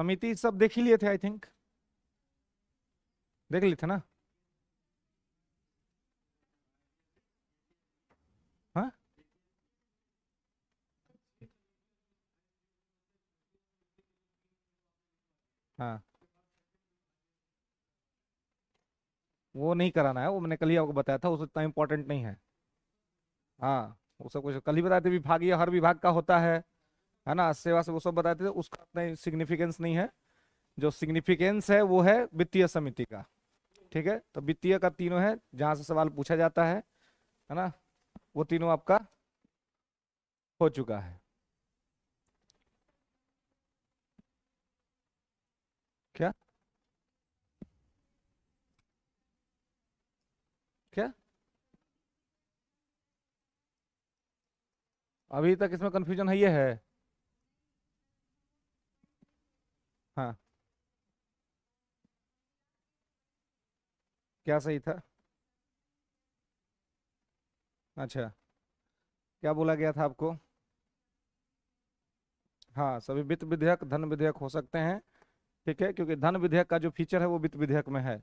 समिति सब देख ही लिए थे, आई थिंक देख लिए थे ना। हाँ हाँ, वो नहीं कराना है, वो मैंने कल ही आपको बताया था, वो उतना इंपॉर्टेंट नहीं है। हाँ, वो सब कुछ कल ही बताए थे, विभागीय हर विभाग का होता है ना, सेवा से वो सब बताए थे, उसका उतना सिग्निफिकेंस नहीं है। जो सिग्निफिकेंस है वो है वित्तीय समिति का। ठीक है, तो वित्तीय का तीनों है जहां से सवाल पूछा जाता है ना, वो तीनों आपका हो चुका है। क्या क्या अभी तक इसमें कंफ्यूजन है, ये है। हाँ, क्या सही था? अच्छा, क्या बोला गया था आपको? हाँ, सभी वित्त विधेयक धन विधेयक हो सकते हैं। ठीक है, क्योंकि धन विधेयक का जो फीचर है वो वित्त विधेयक में है,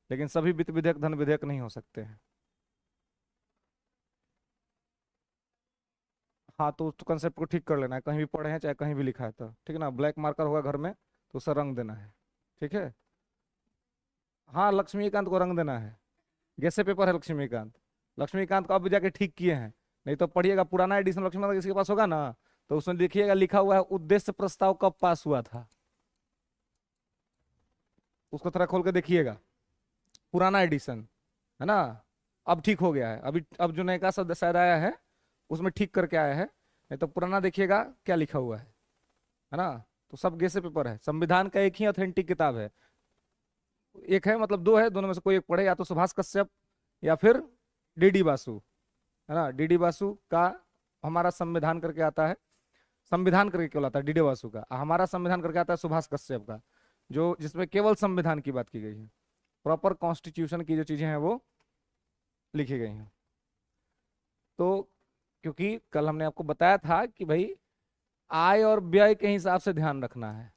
लेकिन सभी वित्त विधेयक धन विधेयक नहीं हो सकते हैं। हाँ, तो उस कंसेप्ट को ठीक कर लेना है, कहीं भी पढ़े हैं चाहे कहीं भी लिखा है तो ठीक है ना, ब्लैक मार्कर होगा घर में तो उसे रंग देना है। ठीक है। हाँ, लक्ष्मीकांत को रंग देना है, कैसे पेपर है लक्ष्मीकांत। लक्ष्मीकांत को अब जाके ठीक किए हैं, नहीं तो पढ़िएगा पुराना एडिशन लक्ष्मीकांत किसी के पास होगा ना, तो उसमें देखिएगा लिखा हुआ है उद्देश्य प्रस्ताव कब पास हुआ था, उसको थोड़ा खोल के देखिएगा, पुराना एडिशन है ना। अब ठीक हो गया है, अभी अब जो नया शब्द शायद आया है उसमें ठीक करके आया है, नहीं तो पुराना देखिएगा क्या लिखा हुआ है ना। तो सब गेसे पेपर है, संविधान का एक ही ऑथेंटिक किताब है, एक है मतलब दो है, दोनों में से कोई एक पढ़े, या तो सुभाष कश्यप या फिर डीडी बासु, है ना। डीडी बासु का हमारा संविधान करके आता है, संविधान करके केवल आता है डीडी बासु का, हमारा संविधान करके आता है सुभाष कश्यप का, जो जिसमें केवल संविधान की बात की गई है, प्रॉपर कॉन्स्टिट्यूशन की जो चीजें हैं वो लिखी गई हैं। तो क्योंकि कल हमने आपको बताया था कि भाई आय और व्यय के हिसाब से ध्यान रखना है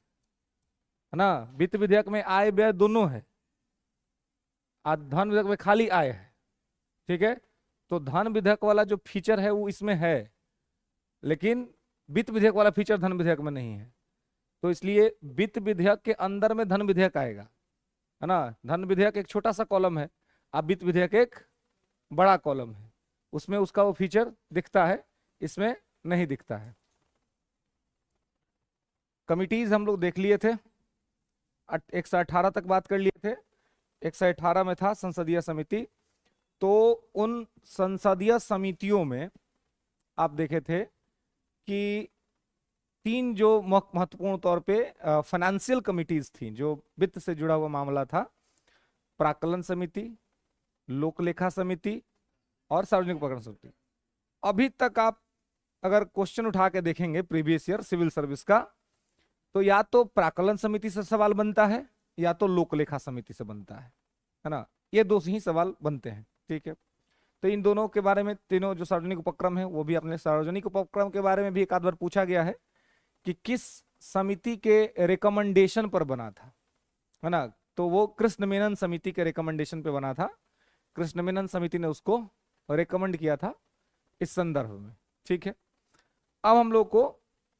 ना। वित्त विधेयक में आय व्यय दोनों है, आज धन विधेयक में खाली आय है। ठीक है, तो धन विधेयक वाला जो फीचर है वो इसमें है, लेकिन वित्त विधेयक वाला फीचर धन विधेयक में नहीं है, तो इसलिए वित्त विधेयक के अंदर में धन विधेयक आएगा, है ना। धन विधेयक एक छोटा सा कॉलम है, अब वित्त विधेयक एक बड़ा कॉलम है, उसमें उसका वो फीचर दिखता है, इसमें नहीं दिखता है। कमिटीज हम लोग देख लिए थे, 118 तक बात कर लिए थे। 118 में था संसदीय समिति, तो उन संसदीय समितियों में आप देखे थे कि तीन जो महत्वपूर्ण तौर पे फाइनेंशियल कमिटीज थी, जो वित्त से जुड़ा हुआ मामला था, प्राक्कलन समिति, लोक लेखा समिति और सार्वजनिक उपक्रम समिति। अभी तक आप अगर क्वेश्चन उठा के देखेंगे प्रीवियस ईयर सिविल सर्विस का, तो या तो प्राक्कलन समिति से सवाल बनता है या तो लोक लेखा समिति से बनता है ना, ये दो ही सवाल बनते हैं। ठीक है, तो इन दोनों के बारे में, तीनों जो सार्वजनिक उपक्रम है वो भी, अपने सार्वजनिक उपक्रम के बारे में भी एक आध बार पूछा गया है कि किस समिति के रिकमेंडेशन पर बना था, है ना। तो वो कृष्ण मेनन समिति के रिकमेंडेशन पे बना था, कृष्ण मेनन समिति ने उसको रिकमेंड किया था इस संदर्भ में। ठीक है, अब हम लोग को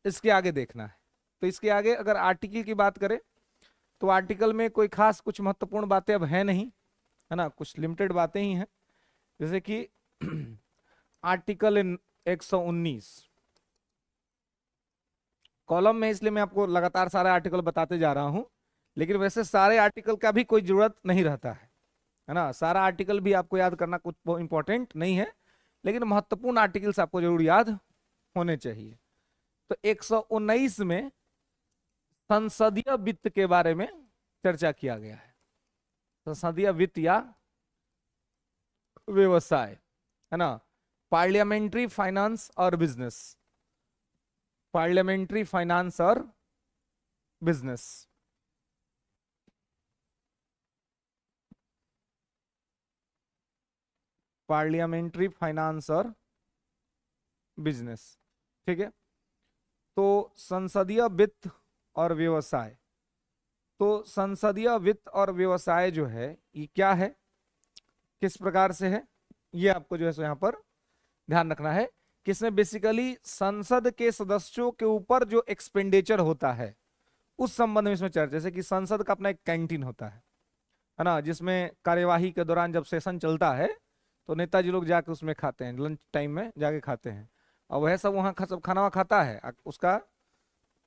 इसके आगे देखना है, तो इसके आगे अगर आर्टिकल की बात करें तो आर्टिकल में कोई खास कुछ महत्वपूर्ण बातें अब है नहीं, है ना, कुछ लिमिटेड बातें ही हैं, जैसे कि आर्टिकल 119 कॉलम में, इसलिए मैं आपको लगातार सारे आर्टिकल बताते जा रहा हूं, लेकिन वैसे सारे आर्टिकल का भी कोई जरूरत नहीं रहता है ना, सारा आर्टिकल भी आपको याद करना कुछ इंपॉर्टेंट नहीं है, लेकिन महत्वपूर्ण आर्टिकल्स आपको जरूर याद होने चाहिए। तो 119 में संसदीय वित्त के बारे में चर्चा किया गया है, संसदीय वित्त या व्यवसाय, है ना, पार्लियामेंट्री फाइनेंस और बिजनेस, पार्लियामेंट्री फाइनेंस और बिजनेस। पार्लियामेंट्री फाइनेंस और बिजनेस। ठीक है, तो संसदीय वित्त और व्यवसाय तो संसदीय वित्त और व्यवसाय जो है ये क्या है, किस प्रकार से है, ये आपको जो है सो यहाँ पर ध्यान रखना है कि इसमें बेसिकली संसद के सदस्यों के ऊपर जो एक्सपेंडिचर होता है उस संबंध में इसमें चर्चा, जैसे कि संसद का अपना एक कैंटीन होता है ना, जिसमें कार्यवाही के दौरान जब सेशन चलता है तो नेताजी लोग जाके उसमें खाते हैं, लंच टाइम में जाके खाते हैं, और वह सब वहाँ सब खाना वहाँ खाता है, उसका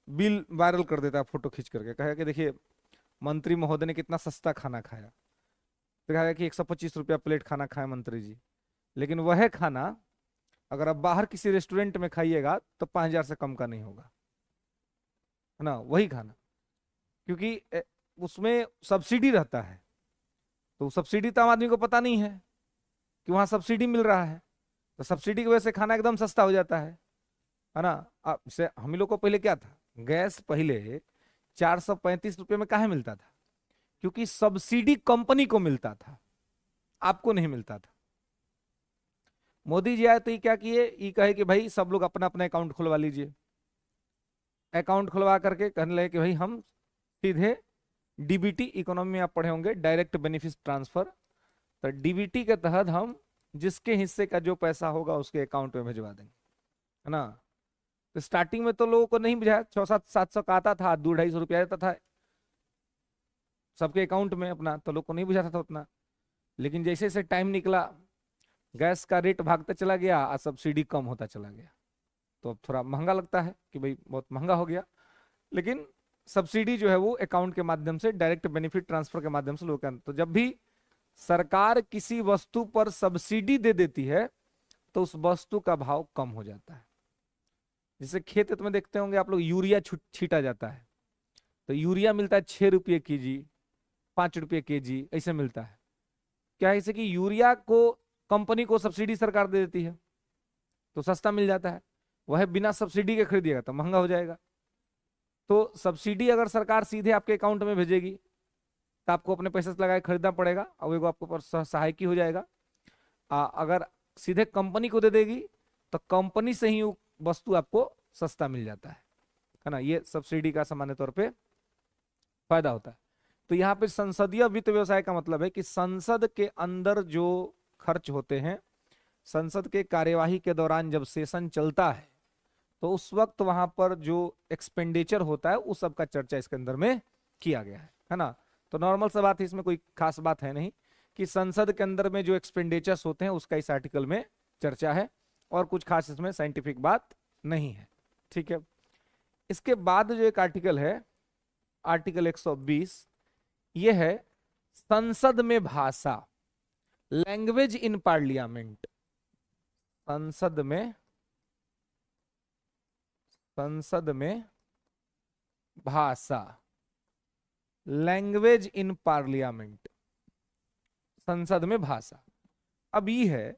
बिल वायरल कर देता है फोटो खींच करके, कहे कि देखिए मंत्री महोदय ने कितना सस्ता खाना खाया, तो कहा कि 125 रुपया प्लेट खाना खाए मंत्री जी, लेकिन वह खाना अगर आप बाहर किसी रेस्टोरेंट में खाइएगा तो 5,000 से कम का नहीं होगा, है ना, वही खाना, क्योंकि उसमें सब्सिडी रहता है, तो सब्सिडी तो आम आदमी को पता नहीं है कि वहां सब्सिडी मिल रहा है, तो सब्सिडी की वजह से खाना एकदम सस्ता हो जाता है ना। अब से हम लोग को पहले क्या था, गैस पहले 435 रुपये में काहे मिलता था, क्योंकि सब्सिडी कंपनी को मिलता था, आपको नहीं मिलता था। मोदी जी आए तो ये क्या किए, ये कहे कि भाई सब लोग अपना अपना अकाउंट खुलवा लीजिए, अकाउंट खुलवा करके कहने लगे कि भाई हम सीधे डीबीटी, इकोनॉमी में आप पढ़े होंगे, डायरेक्ट बेनिफिट ट्रांसफर, तो डीबीटी के तहत हम जिसके हिस्से का जो पैसा होगा उसके अकाउंट में भिजवा देंगे, है ना। तो स्टार्टिंग में तो लोगों को नहीं बुझाया, 600-700 का आता था, 200-250 रुपया आता था सबके अकाउंट में अपना, तो लोग को नहीं बुझाता था उतना, लेकिन जैसे जैसे टाइम निकला गैस का रेट भागता चला गया और सब्सिडी कम होता चला गया, तो अब थोड़ा महंगा लगता है कि भाई बहुत महंगा हो गया, लेकिन सब्सिडी जो है वो अकाउंट के माध्यम से, डायरेक्ट बेनिफिट ट्रांसफर के माध्यम से लोग, तो जब भी सरकार किसी वस्तु पर सब्सिडी दे देती है तो उस वस्तु का भाव कम हो जाता है। जैसे खेत में देखते होंगे आप लोग, यूरिया छीटा जाता है, तो यूरिया मिलता है 6 रुपये केजी, 5 रुपये केजी ऐसे मिलता है, क्या है, इसे कि यूरिया को कंपनी को सब्सिडी सरकार दे देती है तो सस्ता मिल जाता है, वह बिना सब्सिडी के खरीदिएगा तो महंगा हो जाएगा। तो सब्सिडी अगर सरकार सीधे आपके अकाउंट में भेजेगी तो आपको अपने पैसे से लगा के खरीदना पड़ेगा और वो आपको सहायकी हो जाएगा, अगर सीधे कंपनी को दे देगी तो कंपनी से ही वस्तु आपको सस्ता मिल जाता है ना, ये सब्सिडी का सामान्य तौर पे फायदा होता है। तो यहाँ पे संसदीय वित्त व्यवसाय का मतलब है कि संसद के अंदर जो खर्च होते हैं, संसद के कार्यवाही के दौरान जब सेशन चलता है तो उस वक्त वहां पर जो एक्सपेंडिचर होता है उस सब का चर्चा इसके अंदर में किया गया है ना। तो नॉर्मल सा बात है, इसमें कोई खास बात है नहीं कि संसद के अंदर में जो एक्सपेंडिचर्स होते हैं उसका इस आर्टिकल में चर्चा है, और कुछ खास इसमें साइंटिफिक बात नहीं है, ठीक है। इसके बाद जो एक आर्टिकल है, आर्टिकल 120, ये है संसद में भाषा, लैंग्वेज इन पार्लियामेंट, संसद में भाषा, लैंग्वेज इन पार्लियामेंट, संसद में भाषा। अब ये है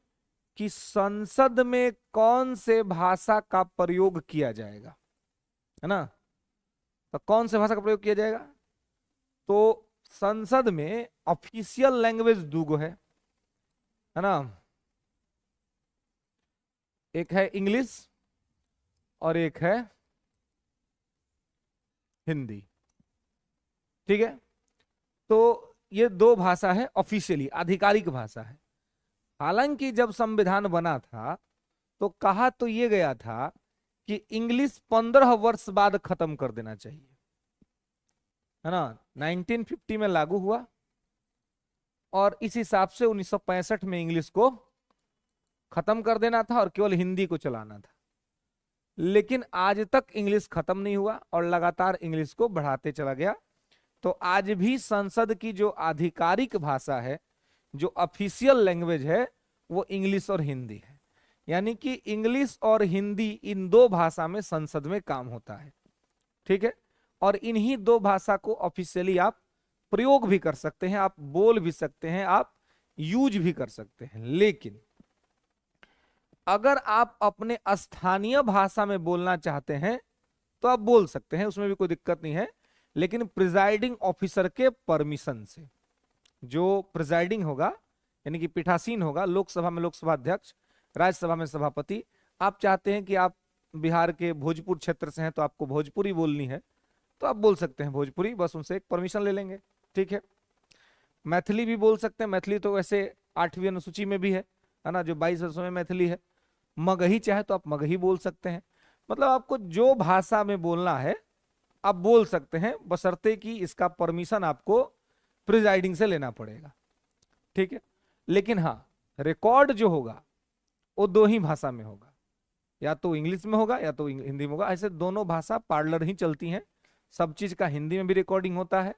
कि संसद में कौन से भाषा का प्रयोग किया जाएगा, है ना, तो कौन से भाषा का प्रयोग किया जाएगा, तो संसद में ऑफिशियल लैंग्वेज दूगो है ना, एक है इंग्लिश और एक है हिंदी, ठीक है। तो ये दो भाषा है, ऑफिशियली आधिकारिक भाषा है। हालांकि जब संविधान बना था तो कहा तो ये गया था कि इंग्लिश 15 वर्ष बाद खत्म कर देना चाहिए, है ना, 1950 में लागू हुआ और इस हिसाब से 1965 में इंग्लिश को खत्म कर देना था और केवल हिंदी को चलाना था। लेकिन आज तक इंग्लिश खत्म नहीं हुआ और लगातार इंग्लिश को बढ़ाते चला गया। तो आज भी संसद की जो आधिकारिक भाषा है, जो ऑफिशियल लैंग्वेज है, वो इंग्लिश और हिंदी है। यानी कि इंग्लिश और हिंदी, इन दो भाषा में संसद में काम होता है, ठीक है। और इन्हीं दो भाषा को ऑफिशियली आप प्रयोग भी कर सकते हैं, आप बोल भी सकते हैं, आप यूज भी कर सकते हैं। लेकिन अगर आप अपने स्थानीय भाषा में बोलना चाहते हैं तो आप बोल सकते हैं, उसमें भी कोई दिक्कत नहीं है, लेकिन प्रिजाइडिंग ऑफिसर के परमिशन से। जो प्रिजाइडिंग होगा यानी कि पीठासीन होगा, लोकसभा में लोकसभा अध्यक्ष, राज्यसभा में सभापति, आप चाहते हैं कि आप बिहार के भोजपुर क्षेत्र से हैं तो आपको भोजपुरी बोलनी है, तो तो आप बोल सकते हैं भोजपुरी, बस उनसे एक परमिशन ले लेंगे, ठीक है। मैथिली भी बोल सकते हैं, मैथिली तो वैसे 8वीं अनुसूची में भी है ना, जो 22 वर्षों में मैथिली है। मगही चाहे तो आप मगही बोल सकते हैं। मतलब आपको जो भाषा में बोलना है आप बोल सकते हैं, बशर्ते कि इसका परमिशन आपको प्रिजाइडिंग से लेना पड़ेगा, ठीक है। लेकिन हाँ, रिकॉर्ड जो होगा वो दो ही भाषा में होगा, या तो इंग्लिश में होगा या तो हिंदी में होगा। ऐसे दोनों भाषा पार्लर ही चलती हैं, सब चीज का हिंदी में भी रिकॉर्डिंग होता है,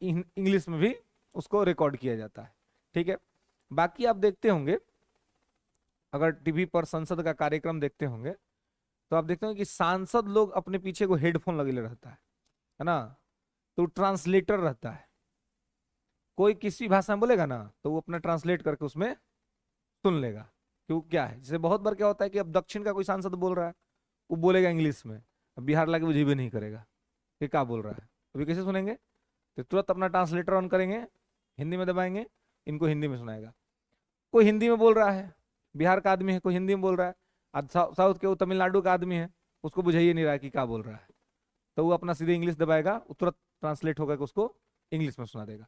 इंग्लिश में भी उसको रिकॉर्ड किया जाता है, ठीक है। बाकी आप देखते होंगे, अगर टीवी पर संसद का कार्यक्रम देखते होंगे तो आप देखते होंगे कि सांसद लोग अपने पीछे को हेडफोन लगे रहता है ना, तो ट्रांसलेटर रहता है। कोई किसी भाषा में बोलेगा ना तो वो अपना ट्रांसलेट करके उसमें सुन लेगा। क्यों, क्या है, जैसे बहुत बार क्या होता है कि अब दक्षिण का कोई सांसद बोल रहा है, वो बोलेगा इंग्लिश में, अब बिहार लाके वो भी नहीं करेगा कि क्या बोल रहा है, अभी कैसे सुनेंगे, तो तुरंत अपना ट्रांसलेटर ऑन करेंगे, हिंदी में दबाएंगे, इनको हिंदी में सुनाएगा। कोई हिंदी में बोल रहा है, बिहार का आदमी है, कोई हिंदी में बोल रहा है, साउथ के वो तमिलनाडु का आदमी है, उसको बुझाइए नहीं रहा है कि क्या बोल रहा है, तो वो अपना सीधे इंग्लिश दबाएगा, वो तुरंत ट्रांसलेट होकर उसको इंग्लिश में सुना देगा।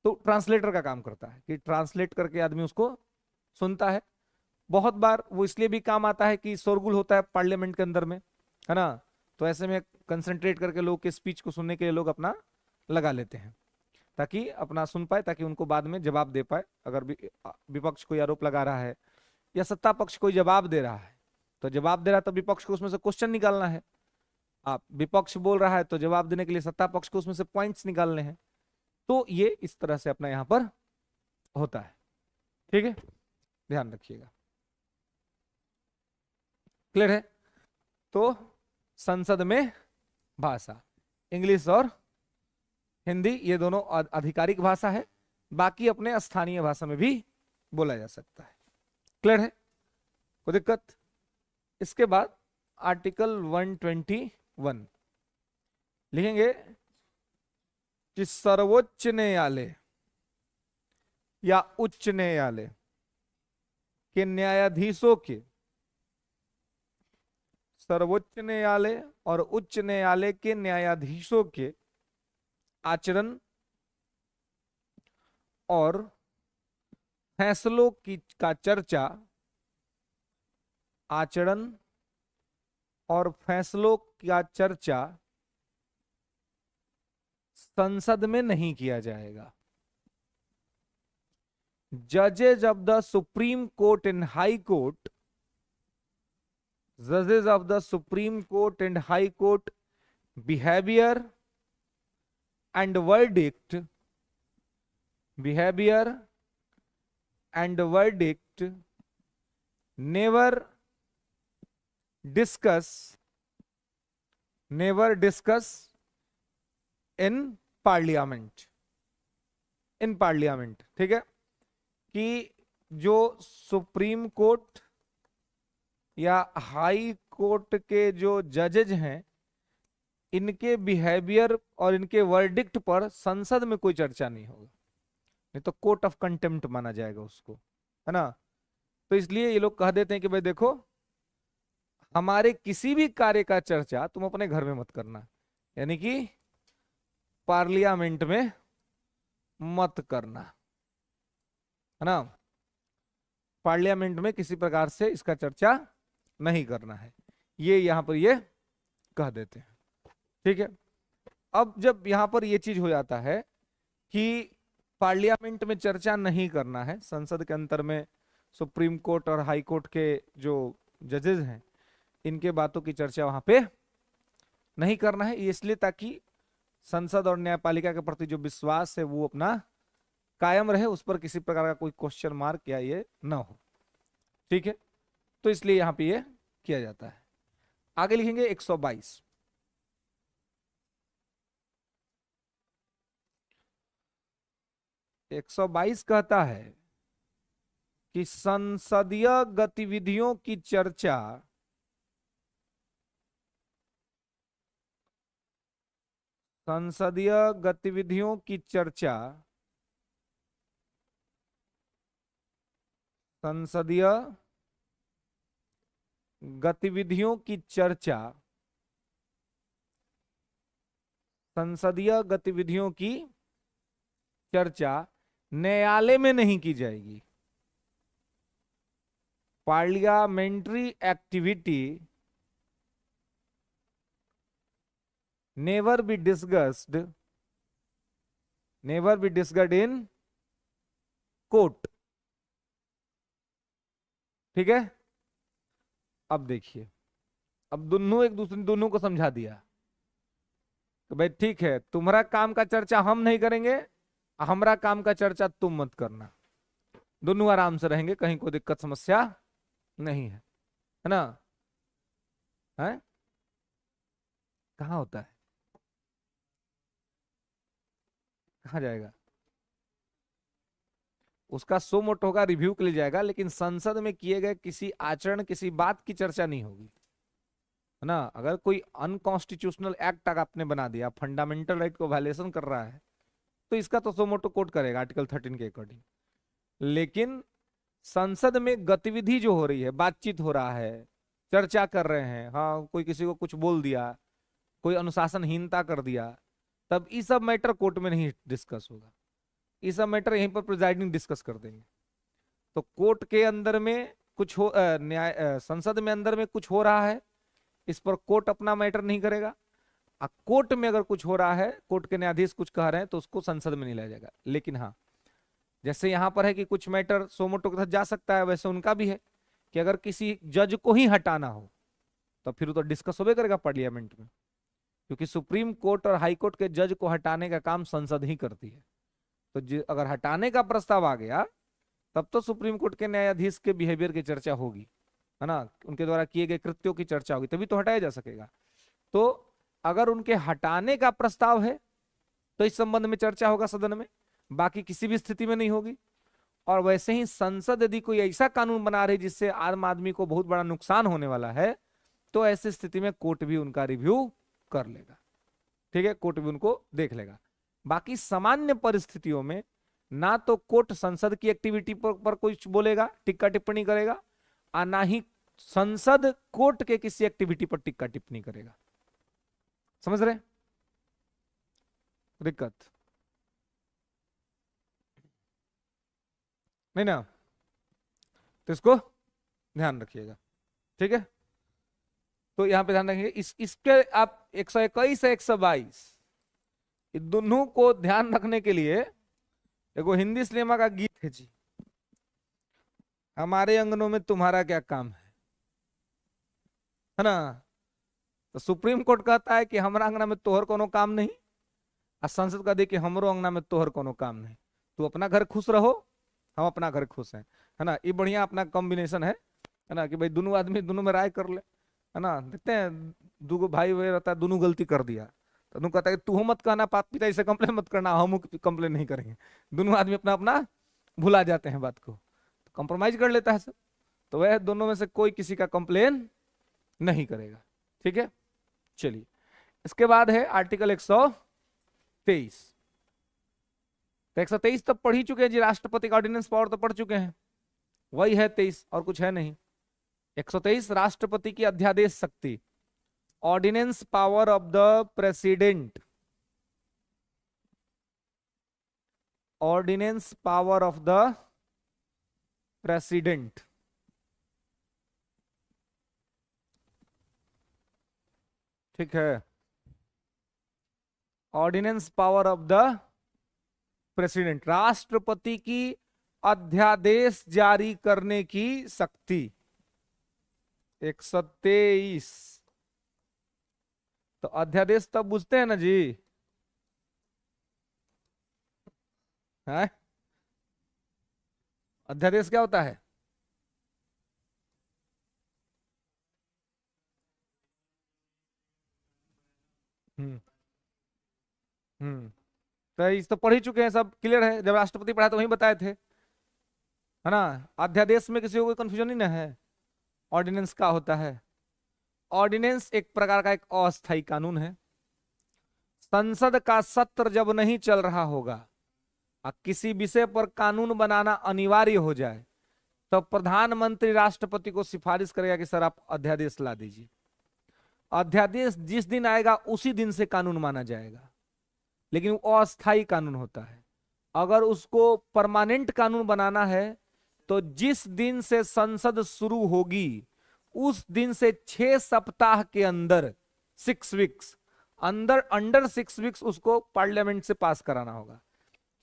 तो ट्रांसलेटर का काम करता है कि ट्रांसलेट करके आदमी उसको सुनता है। बहुत बार वो इसलिए भी काम आता है कि शोरगुल होता है पार्लियामेंट के अंदर में, है ना, तो ऐसे में कंसंट्रेट करके लोग के स्पीच को सुनने के लिए लोग अपना लगा लेते हैं, ताकि अपना सुन पाए, ताकि उनको बाद में जवाब दे पाए। अगर विपक्ष कोई आरोप लगा रहा है या सत्ता पक्ष कोई जवाब दे रहा है, तो जवाब दे रहा है तो विपक्ष को उसमें से क्वेश्चन निकालना है, आप विपक्ष बोल रहा है तो जवाब देने के लिए सत्ता पक्ष को उसमें से पॉइंट्स निकालने हैं। तो ये इस तरह से अपना यहां पर होता है, ठीक है, ध्यान रखिएगा। क्लियर है? तो संसद में भाषा इंग्लिश और हिंदी, ये दोनों आधिकारिक भाषा है, बाकी अपने स्थानीय भाषा में भी बोला जा सकता है। क्लियर है? कोई दिक्कत? इसके बाद आर्टिकल 121 लिखेंगे कि सर्वोच्च न्यायालय या उच्च न्यायालय के न्यायाधीशों के, सर्वोच्च न्यायालय और उच्च न्यायालय के न्यायाधीशों के आचरण और फैसलों की का चर्चा, आचरण और फैसलों का चर्चा संसद में नहीं किया जाएगा। जजेज of the supreme court and high court, जजेस of the supreme court and high court behaviour and verdict, behavior and verdict never discuss in parliament, in parliament, ठीक है, कि जो सुप्रीम कोर्ट या हाई कोर्ट के जो जजेज हैं, इनके बिहेवियर और इनके वर्डिक्ट पर संसद में कोई चर्चा नहीं होगा, नहीं तो कोर्ट ऑफ कंटेम्प्ट माना जाएगा उसको, है ना। तो इसलिए ये लोग कह देते हैं कि भाई देखो, हमारे किसी भी कार्य का चर्चा तुम अपने घर में मत करना, यानी कि पार्लियामेंट में मत करना, है ना, पार्लियामेंट में किसी प्रकार से इसका चर्चा नहीं करना है, ये यहां पर ये कह देते हैं, ठीक है। अब जब यहां पर यह चीज हो जाता है कि पार्लियामेंट में चर्चा नहीं करना है, संसद के अंतर में सुप्रीम कोर्ट और हाई कोर्ट के जो जजेस हैं, इनके बातों की चर्चा वहां पे नहीं करना है, इसलिए ताकि संसद और न्यायपालिका के प्रति जो विश्वास है वो अपना कायम रहे, उस पर किसी प्रकार का कोई क्वेश्चन मार्क या ये ना हो, ठीक है। तो इसलिए यहां पे ये किया जाता है। आगे लिखेंगे 122, 122 कहता है कि संसदीय गतिविधियों की चर्चा संसदीय गतिविधियों की चर्चा संसदीय गतिविधियों की चर्चा संसदीय गतिविधियों की चर्चा न्यायालय में नहीं की जाएगी। Parliamentary activity never be discussed in court. ठीक है। अब देखिए, अब दोनों एक दूसरे दोनों को समझा दिया तो भाई ठीक है, तुम्हारा काम का चर्चा हम नहीं करेंगे, हमारा काम का चर्चा तुम मत करना, दोनों आराम से रहेंगे, कहीं कोई दिक्कत समस्या नहीं है ना? है कहाँ होता है, कहाँ जाएगा? उसका सो मोटो होगा, रिव्यू के लिए जाएगा, लेकिन संसद में किए गए किसी आचरण, किसी बात की चर्चा नहीं होगी, है ना? अगर कोई अनकॉन्स्टिट्यूशनल एक्ट आपने बना दिया, फंडामेंटल राइट को वायलेशन कर रहा है, तो इसका तो सो मोटो कोर्ट करेगा आर्टिकल 13 के अकॉर्डिंग। लेकिन संसद में गतिविधि जो हो रही है, बातचीत हो रहा है, चर्चा कर रहे हैं, हाँ कोई किसी को कुछ बोल दिया, कोई अनुशासनहीनता कर दिया, तब ये सब मैटर कोर्ट में नहीं डिस्कस होगा, ये सब मैटर यहीं पर प्रिजाइडिंग डिस्कस कर देंगे। तो कोर्ट के अंदर में कुछ हो, संसद में अंदर में कुछ हो रहा है, इस पर कोर्ट अपना मैटर नहीं करेगा। कोर्ट में अगर कुछ हो रहा है, कोर्ट के न्यायाधीश कुछ कह रहे हैं, तो उसको संसद में नहीं लाया जाएगा। लेकिन हाँ, जैसे यहां पर है कि कुछ मैटर सोमोटो के साथ जा सकता है, वैसे उनका भी है कि अगर किसी जज को ही हटाना हो तो फिर तो डिस्कस होबे करेगा पार्लियामेंट में, क्योंकि सुप्रीम कोर्ट और हाई कोर्ट के जज को हटाने का काम संसद ही करती है। तो अगर हटाने का प्रस्ताव आ गया, तब तो सुप्रीम कोर्ट के न्यायाधीश के बिहेवियर की चर्चा होगी, है ना? उनके द्वारा किए गए कृत्यों की चर्चा होगी, तभी तो हटाया जा सकेगा। तो अगर उनके हटाने का प्रस्ताव है तो इस संबंध में चर्चा होगा सदन में, बाकी किसी भी स्थिति में नहीं होगी। और वैसे ही संसद यदि कोई ऐसा कानून बना रही जिससे आम आदमी को बहुत बड़ा नुकसान होने वाला है, तो ऐसी स्थिति में कोर्ट भी उनका रिव्यू कर लेगा। ठीक है, कोर्ट भी उनको देख लेगा। बाकी सामान्य परिस्थितियों में ना तो कोर्ट संसद की एक्टिविटी पर कुछ बोलेगा, टिक्का टिप्पणी करेगा, और ना ही संसद कोर्ट के किसी एक्टिविटी पर टिक्का टिप्पणी करेगा। समझ रहे? दिक्कत नहीं ना? तो इसको ध्यान रखिएगा। ठीक है, तो यहां पे ध्यान रखिए, इसके आप 121 है 122, दोनों को ध्यान रखने के लिए देखो, हिंदी सिनेमा का गीत है जी, हमारे अंगनों में तुम्हारा क्या काम है ना? तो सुप्रीम कोर्ट कहता है कि हमारा अंगना में तोहर कोनो काम नहीं, और संसद का देखिए हमरो अंगना में तोहर कोनो काम नहीं, तू अपना घर खुश रहो, हम अपना घर खुश हैं, है ना? ये बढ़िया अपना कॉम्बिनेशन है ना? कि भाई दोनों आदमी दोनों में राय कर ले, है ना? देखते हैं दो भाई वही रहता है, दोनों गलती कर दिया, तो दोनों कहता है तू मत कहना, पात पिता इसे कंप्लेन मत करना, हम कंप्लेन नहीं करेंगे, दोनों आदमी अपना अपना भुला जाते हैं बात को, तो कंप्रोमाइज कर लेता है सब, तो वह दोनों में से कोई किसी का कंप्लेन नहीं करेगा। ठीक है, चलिए इसके बाद है आर्टिकल 123। तो 123 तब पढ़ ही चुके हैं जी, राष्ट्रपति का ऑर्डिनेंस पावर तो पढ़ चुके हैं, वही है 23, और कुछ है नहीं। 123 राष्ट्रपति की अध्यादेश शक्ति, ordinance power of the president, ordinance power of the president. ठीक है, ordinance power of the president, राष्ट्रपति की अध्यादेश जारी करने की शक्ति। 123, तो अध्यादेश तब बुझते हैं ना जी, है? अध्यादेश क्या होता है? हम्म तो इस तो पढ़ ही चुके हैं, सब क्लियर है, जब राष्ट्रपति पढ़ा तो वही बताए थे, है ना? अध्यादेश में किसी को कोई कंफ्यूजन नहीं ना है? ऑर्डिनेंस क्या होता है? ऑर्डिनेंस एक प्रकार का एक अस्थायी कानून है। संसद का सत्र जब नहीं चल रहा होगा और किसी विषय पर कानून बनाना अनिवार्य हो जाए, तो प्रधानमंत्री राष्ट्रपति को सिफारिश करेगा कि सर आप अध्यादेश ला दीजिए। अध्यादेश जिस दिन आएगा उसी दिन से कानून माना जाएगा। लेकिन वो अस्थाई कानून होता है। अगर उसको परमानेंट कानून बनाना है तो जिस दिन से संसद शुरू होगी उस दिन से 6 सप्ताह के अंदर, 6 वीक्स अंडर 6 वीक्स उसको पार्लियामेंट से पास कराना होगा।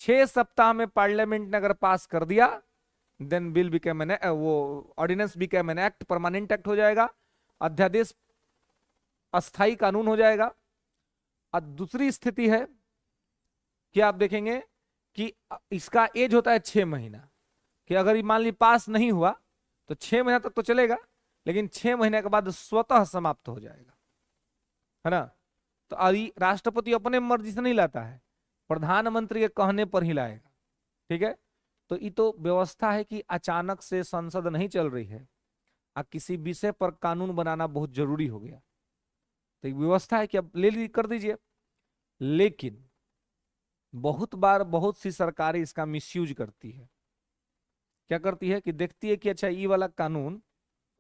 6 सप्ताह में पार्लियामेंट ने अगर पास कर दिया देन बिल बिकेम एन, वो ordinance became an act, permanent act हो जाएगा, अध्यादेश अस्थाई कानून हो जाएगा। अब दूसरी स्थिति है कि आप देखेंगे कि इसका एज होता है 6 महीना, कि अगर ये मान ली पास नहीं हुआ तो 6 महीना तक तो चलेगा, लेकिन 6 महीने के बाद स्वतः समाप्त हो जाएगा, है ना। तो राष्ट्रपति अपने मर्जी से नहीं लाता है, प्रधानमंत्री के कहने पर ही लाएगा, ठीक है। तो ये तो व्यवस्था है कि अचानक से संसद नहीं चल रही है, किसी विषय पर कानून बनाना बहुत जरूरी हो गया, तो व्यवस्था है कि अब ले ली कर दीजिए। लेकिन बहुत बार बहुत सी सरकारें इसका मिसयूज करती है। क्या करती है कि देखती है कि अच्छा ये वाला कानून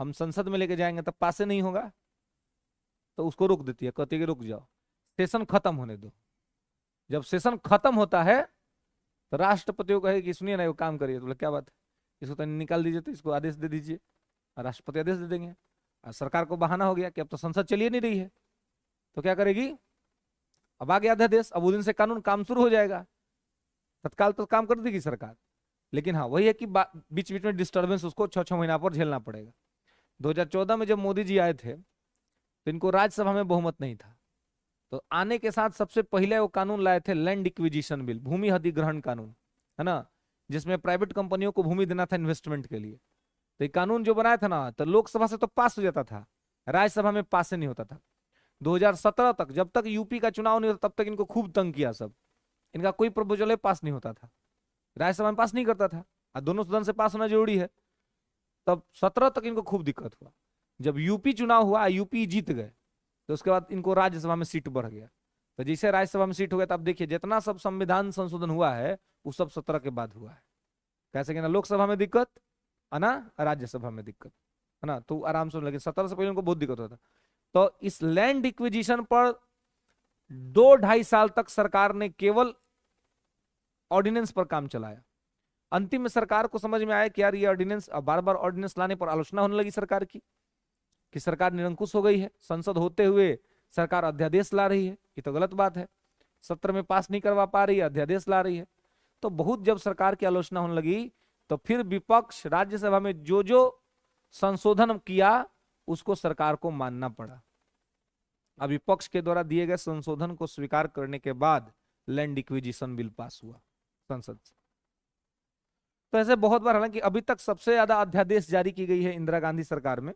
हम संसद में लेके जाएंगे तब पास नहीं होगा, तो उसको रोक देती है, कहती है कि रुक जाओ, सेशन खत्म होने दो। जब सेशन खत्म होता है तो राष्ट्रपति को कहे कि सुनिए ना, वो काम करिए। तो बोले क्या बात है, इसको तो निकाल दीजिए, तो इसको आदेश दे दीजिए, और राष्ट्रपति आदेश दे देंगे। और सरकार को बहाना हो गया कि अब तो संसद चलिए नहीं रही है, तो क्या करेगी, अब आ गया अध्यादेश, अब उस दिन से कानून काम शुरू हो जाएगा, तत्काल तो काम कर देगी सरकार। लेकिन हाँ वही है कि बीच बीच में डिस्टर्बेंस उसको 6-6 महीना पर झेलना पड़ेगा। 2014 में जब मोदी जी आए थे तो इनको राज्यसभा में बहुमत नहीं था, तो आने के साथ सबसे पहले वो कानून लाए थे लैंड इक्विजिशन बिल, भूमि अधिग्रहण कानून, है ना, जिसमें प्राइवेट कंपनियों को भूमि देना था इन्वेस्टमेंट के लिए। तो ये कानून जो बनाया था ना, तो लोकसभा से तो पास हो जाता था, राज्यसभा में पास नहीं होता था। 2017 तक, जब तक यूपी का चुनाव नहीं होता तब तक इनको खूब तंग किया सब, इनका कोई प्रपोजल पास नहीं होता था, राज्यसभा में पास नहीं करता था, और दोनों सदन से पास होना जरूरी है। तब 17 तक इनको खूब दिक्कत हुआ। जब यूपी चुनाव हुआ, यूपी जीत गए, तो उसके बाद इनको राज्यसभा में सीट बढ़ गया। तो जैसे राज्यसभा में सीट हो गया, तो अब देखिए जितना सब संविधान संशोधन हुआ है वो सब 17 के बाद हुआ है। कैसे कि ना लोकसभा में दिक्कत है ना, राज्यसभा में दिक्कत है ना, तो आराम से, लेकिन 17 से पहले उनको बहुत दिक्कत होता था। तो इस लैंड इक्विजिशन पर 2-2.5 साल तक सरकार ने केवल ऑर्डिनेंस पर काम चलाया। अंतिम में सरकार को समझ में आया कि यार ये ऑर्डिनेंस, बार बार ऑर्डिनेंस लाने पर आलोचना होने लगी सरकार की, कि सरकार निरंकुश हो गई है, संसद होते हुए सरकार अध्यादेश ला रही है, ये तो गलत बात है, सत्र में पास नहीं करवा पा रही है, अध्यादेश ला रही है। तो बहुत जब सरकार की आलोचना होने लगी तो फिर विपक्ष राज्यसभा में जो जो संशोधन किया उसको सरकार को मानना पड़ा। अब विपक्ष के द्वारा दिए गए संशोधन को स्वीकार करने के बाद लैंड इक्विजिशन बिल पास हुआ संसद से। तो ऐसे बहुत बार, हालांकि अभी तक सबसे ज्यादा अध्यादेश जारी की गई है इंदिरा गांधी सरकार में।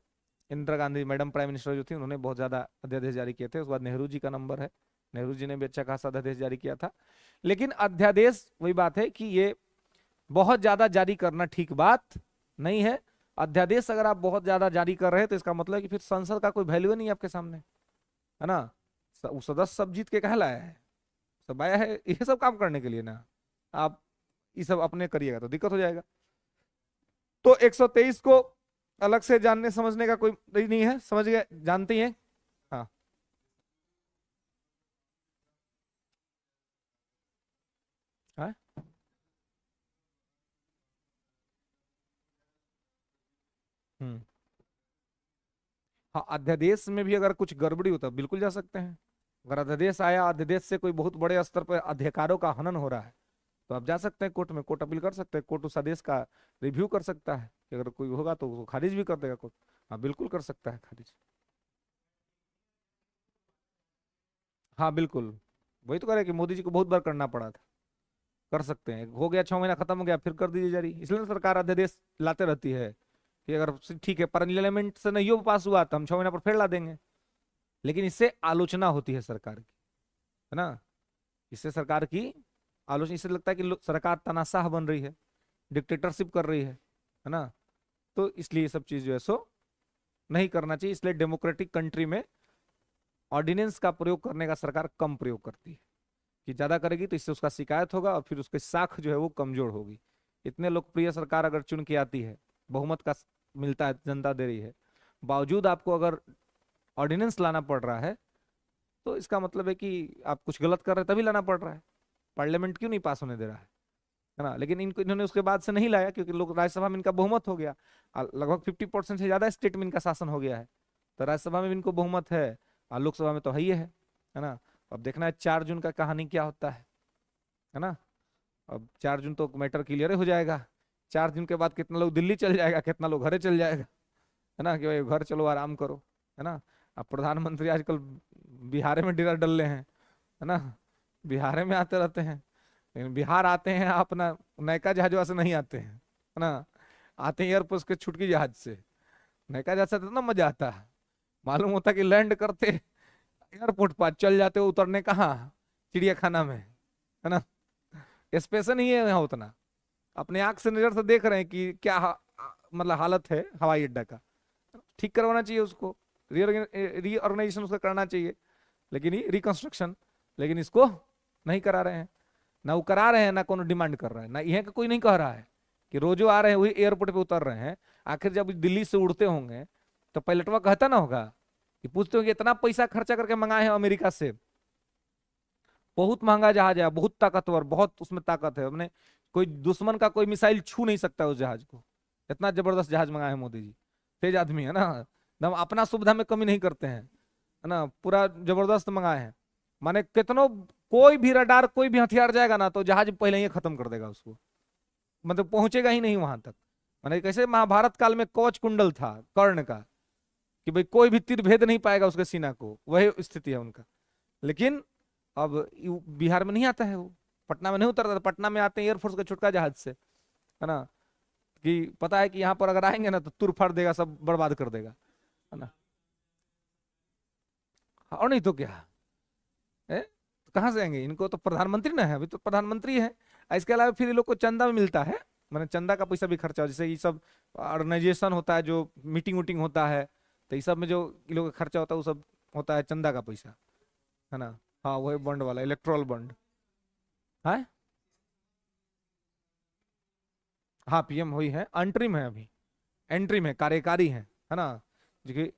Indira Gandhi madam prime minister जो थी, उन्होंने बहुत ज्यादा अध्यादेश जारी किए थे। उसके बाद नेहरू जी का नंबर है, नेहरू जी ने भी अच्छा खासा अध्यादेश जारी किया था। लेकिन अध्यादेश वही बात है कि ये बहुत ज्यादा जारी करना ठीक बात नहीं है। अध्यादेश अगर आप बहुत ज्यादा जारी कर रहे हैं तो इसका मतलब है कि फिर संसद का कोई वैल्यू नहीं है आपके सामने, है ना। सदस्य सब जीत के कहा लाया है, सब आया है ये सब काम करने के लिए ना, आप ये सब अपने करिएगा तो दिक्कत हो जाएगा। तो 123 को अलग से जानने समझने का कोई नहीं है, समझ गए, जानते ही हैं। हाँ हाँ हम्म हाँ, अध्यादेश में भी अगर कुछ गड़बड़ी होता है बिल्कुल जा सकते हैं। अगर अध्यादेश आया, अध्यादेश से कोई बहुत बड़े स्तर पर अधिकारों का हनन हो रहा है, तो आप जा सकते हैं कोर्ट में, कोर्ट अपील कर सकते हैं, कोर्ट उस आदेश का रिव्यू कर सकता है कि अगर कोई होगा तो उसको खारिज भी कर देगा कोर्ट। हाँ बिल्कुल कर सकता है खारिज। हाँ बिल्कुल, वही तो करे कि मोदी जी को बहुत बार करना पड़ा था, कर सकते हैं। हो गया 6 महीना खत्म हो गया फिर कर दीजिए जारी, इसलिए तो सरकार अध्यादेश लाते रहती है कि अगर ठीक है पार्लियामेंट से नहीं हो पास हुआ तो हम 6 महीना पर फिर ला देंगे। लेकिन इससे आलोचना होती है सरकार की, है ना, इससे सरकार की आलोचना, इससे लगता है कि सरकार तानाशाह बन रही है, डिक्टेटरशिप कर रही है ना। तो इसलिए ये सब चीज जो है सो नहीं करना चाहिए। इसलिए डेमोक्रेटिक कंट्री में ऑर्डिनेंस का प्रयोग करने का सरकार कम प्रयोग करती है, कि ज्यादा करेगी तो इससे उसका शिकायत होगा और फिर उसकी साख जो है वो कमजोर होगी। इतने लोकप्रिय सरकार अगर चुन के आती है, बहुमत का मिलता है, जनता दे रही है, बावजूद आपको अगर ऑर्डिनेंस लाना पड़ रहा है, तो इसका मतलब है कि आप कुछ गलत कर रहे हैं तभी लाना पड़ रहा है, पार्लियामेंट क्यों नहीं पास होने दे रहा है ना। लेकिन इनको इन्होंने उसके बाद से नहीं लाया क्योंकि लोग राज्यसभा में इनका बहुमत हो गया, लगभग 50% से ज्यादा स्टेट में इनका शासन हो गया है, तो राज्यसभा में भी इनको बहुमत है और लोकसभा में तो है ही है ना। अब देखना है 4 जून का कहानी क्या होता है ना। अब 4 जून तो मैटर क्लियर हो जाएगा, 4 जून के बाद कितना लोग दिल्ली चल जाएगा, कितना लोग घरे चल जाएगा, है ना, कि भाई घर चलो आराम करो, है ना। अब प्रधानमंत्री आजकल बिहार में डेरा डल रहे हैं, है ना, बिहार में आते रहते हैं, लेकिन बिहार आते हैं अपना नयका जहाज से नहीं आते हैं, है ना, आते हैं एयरपोर्ट के छुटकी जहाज से। नयका जहाज से तो ना मजा आता है, मालूम होता कि लैंड करते एयरपोर्ट पर चल जाते हो, उतरने कहाँ, चिड़ियाखाना में, है ना। स्पेस नहीं है यहाँ उतना, अपने आंख से नजर से देख रहे हैं कि क्या मतलब हालत है हवाई अड्डा का, ठीक करवाना चाहिए उसको, रीऑर्गेनाइजेशन उसका करना चाहिए, लेकिन ये रिकंस्ट्रक्शन, लेकिन इसको नहीं करा रहे हैं, ना वो करा रहे हैं, ना कोनो डिमांड कर रहा है, ना यह का कोई नहीं कह रहा है कि रोजो आ रहे हैं वही एयरपोर्ट पे उतर रहे हैं। आखिर जब दिल्ली से उड़ते होंगे तो पायलटवा कहता ना होगा कि पूछते होंगे इतना पैसा खर्चा करके मंगाए हैं अमेरिका से, बहुत महंगा जहाज है, बहुत ताकतवर, बहुत उसमें ताकत है, हमने कोई दुश्मन का कोई मिसाइल छू नहीं सकता उस जहाज को, इतना जबरदस्त जहाज मंगाए हैं मोदी जी, तेज आदमी है ना, एकदम अपना सुविधा में कमी नहीं करते हैं, है ना, पूरा जबरदस्त मंगाए हैं। माने कितनों कोई भी रडार कोई भी हथियार जाएगा ना तो जहाज पहले ही खत्म कर देगा उसको, मतलब पहुंचेगा ही नहीं वहां तक। माने कैसे महाभारत काल में कवच कुंडल था कर्ण का कि भाई कोई भी तीर भेद नहीं पाएगा उसके सीना को, वही स्थिति है उनका। लेकिन अब बिहार में नहीं आता है वो, पटना में नहीं उतरता, पटना में आते हैं एयरफोर्स का छोटका जहाज से, है ना, कि पता है कि यहाँ पर अगर आएंगे ना तो तुर फाड़ देगा, सब बर्बाद कर देगा, है ना। और नहीं तो क्या है, तो कहाँ से आएंगे, इनको तो प्रधानमंत्री ना है, अभी तो प्रधानमंत्री है। इसके अलावा फिर ये लोग को चंदा में मिलता है, मैंने चंदा का पैसा भी खर्चा, जैसे ये सब ऑर्गेनाइजेशन होता है, जो मीटिंग वूटिंग होता है, तो ये सब में जो ये लोग का खर्चा होता है वो सब होता है चंदा का पैसा, है ना। हाँ वही बॉन्ड वाला, इलेक्ट्रॉल बॉन्ड है। हाँ पीएम वही है, अंतरिम है अभी, एंट्रीम है, कार्यकारी है ना, जो कि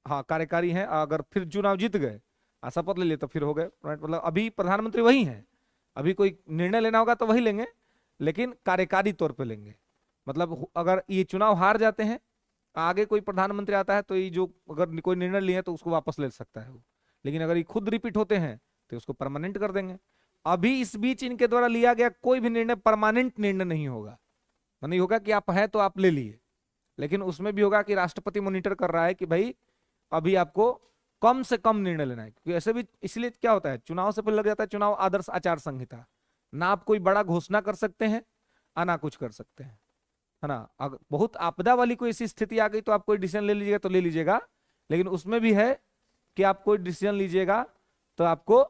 हाँ कार्यकारी है, अगर फिर चुनाव जीत गए शपथ ले लिए तो फिर हो गए, मतलब अभी प्रधानमंत्री वही है, अभी कोई निर्णय लेना होगा तो वही लेंगे, लेकिन कार्यकारी तौर पे लेंगे। मतलब अगर ये चुनाव हार जाते हैं, आगे कोई प्रधानमंत्री आता है तो ये जो अगर कोई निर्णय लिए तो उसको वापस ले सकता है वो, लेकिन अगर ये खुद रिपीट होते हैं तो उसको परमानेंट कर देंगे। अभी इस बीच इनके द्वारा लिया गया कोई भी निर्णय परमानेंट निर्णय नहीं होगा, नहीं होगा कि आप हैं तो आप ले लिए, लेकिन उसमें भी होगा कि राष्ट्रपति मॉनिटर कर रहा है कि भाई अभी आपको कम से कम निर्णय लेना है, क्योंकि ऐसे भी इसलिए क्या होता है चुनाव से पहले लग जाता है चुनाव आदर्श आचार संहिता, ना आप कोई बड़ा घोषणा कर सकते हैं ना कुछ कर सकते हैं, है ना। अगर बहुत आपदा वाली कोई ऐसी स्थिति आ गई तो आप कोई डिसीजन ले लीजिएगा तो ले लीजिएगा, लेकिन उसमें भी है कि आप कोई डिसीजन लीजिएगा तो आपको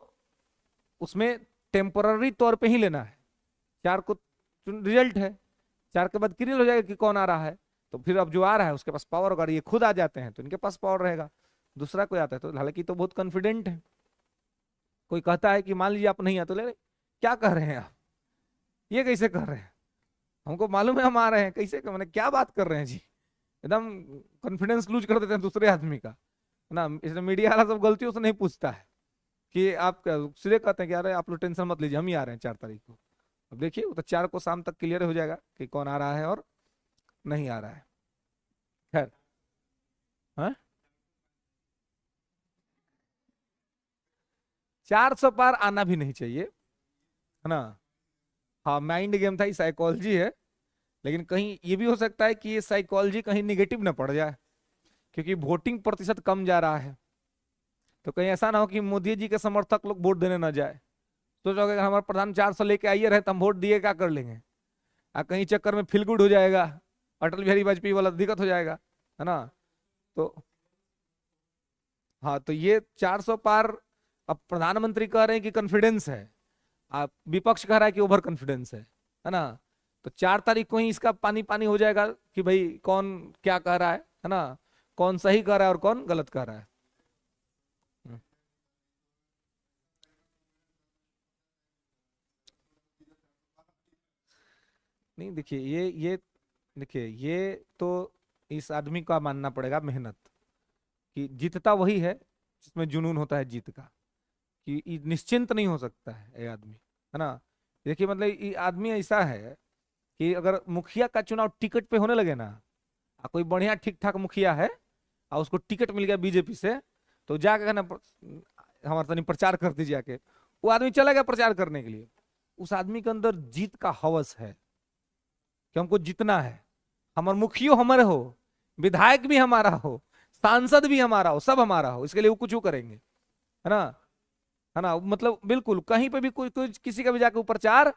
उसमें टेम्पररी तौर पे ही लेना है। 4 को रिजल्ट है, 4 के बाद क्लियर हो जाएगा कि कौन आ रहा है, तो फिर अब जो आ रहा है उसके पास पावर, अगर ये खुद आ जाते हैं तो इनके पास पावर रहेगा, दूसरा कोई आता है तो, हालांकि तो बहुत कॉन्फिडेंट है। कोई कहता है कि मान लीजिए आप नहीं आते, ले क्या कह रहे हैं आप, ये कैसे कर रहे हैं, हमको मालूम है हम आ रहे हैं, कैसे मैंने क्या बात कर रहे हैं जी, एकदम कॉन्फिडेंस लूज कर देते हैं दूसरे आदमी का, है ना। इसलिए मीडिया वाला सब गलतियों से नहीं पूछता है कि आप सीधे कहते हैं कि अरे आप लोग टेंशन मत लीजिए हम ही आ रहे हैं 4 तारीख को। अब देखिए वो तो 4 को शाम तक क्लियर हो जाएगा कि कौन आ रहा है और नहीं आ रहा है। खैर हाँ 400 पार आना भी नहीं चाहिए, है ना। हाँ माइंड गेम था, ये साइकोलॉजी है, लेकिन कहीं ये भी हो सकता है कि ये साइकोलॉजी कहीं निगेटिव ना पड़ जाए, क्योंकि वोटिंग प्रतिशत कम जा रहा है, तो कहीं ऐसा ना हो कि मोदी जी के समर्थक लोग वोट देने ना जाए, सोचोगे अगर हमारा प्रधान 400 लेके आइए रहे तो हम वोट दिए क्या कर लेंगे, कहीं चक्कर में फील गुड हो जाएगा, अटल बिहारी वाजपेयी वाला दिक्कत हो जाएगा, है ना। तो हाँ तो ये 400 पार, अब प्रधानमंत्री कह रहे हैं कि कॉन्फिडेंस है, आप विपक्ष कह रहा है कि ओवर कॉन्फिडेंस है ना। तो 4 तारीख को ही इसका पानी पानी हो जाएगा कि भाई कौन क्या कह रहा है ना, कौन सही कह रहा है और कौन गलत कह रहा है। हम्म। नहीं देखिए ये देखिए ये तो इस आदमी का मानना पड़ेगा मेहनत, कि जीतता वही है जिसमें जुनून होता है जीत का, कि निश्चिंत नहीं हो सकता है ये आदमी, है ना। देखिए मतलब ये आदमी ऐसा है कि अगर मुखिया का चुनाव टिकट पे होने लगे ना, कोई बढ़िया ठीक ठाक मुखिया है और उसको टिकट मिल गया बीजेपी से, तो जाकर ना हमारा तनी प्रचार कर दीजिए आके, वो आदमी चला गया प्रचार करने के लिए। उस आदमी के अंदर जीत का हवस है कि हमको जीतना है, हमारे मुखियो हमारे हो, विधायक भी हमारा हो, सांसद भी हमारा हो, सब हमारा हो, इसके लिए वो कुछ वो करेंगे, है ना। है ना, मतलब बिल्कुल कहीं पे भी कोई किसी का भी जाकर प्रचार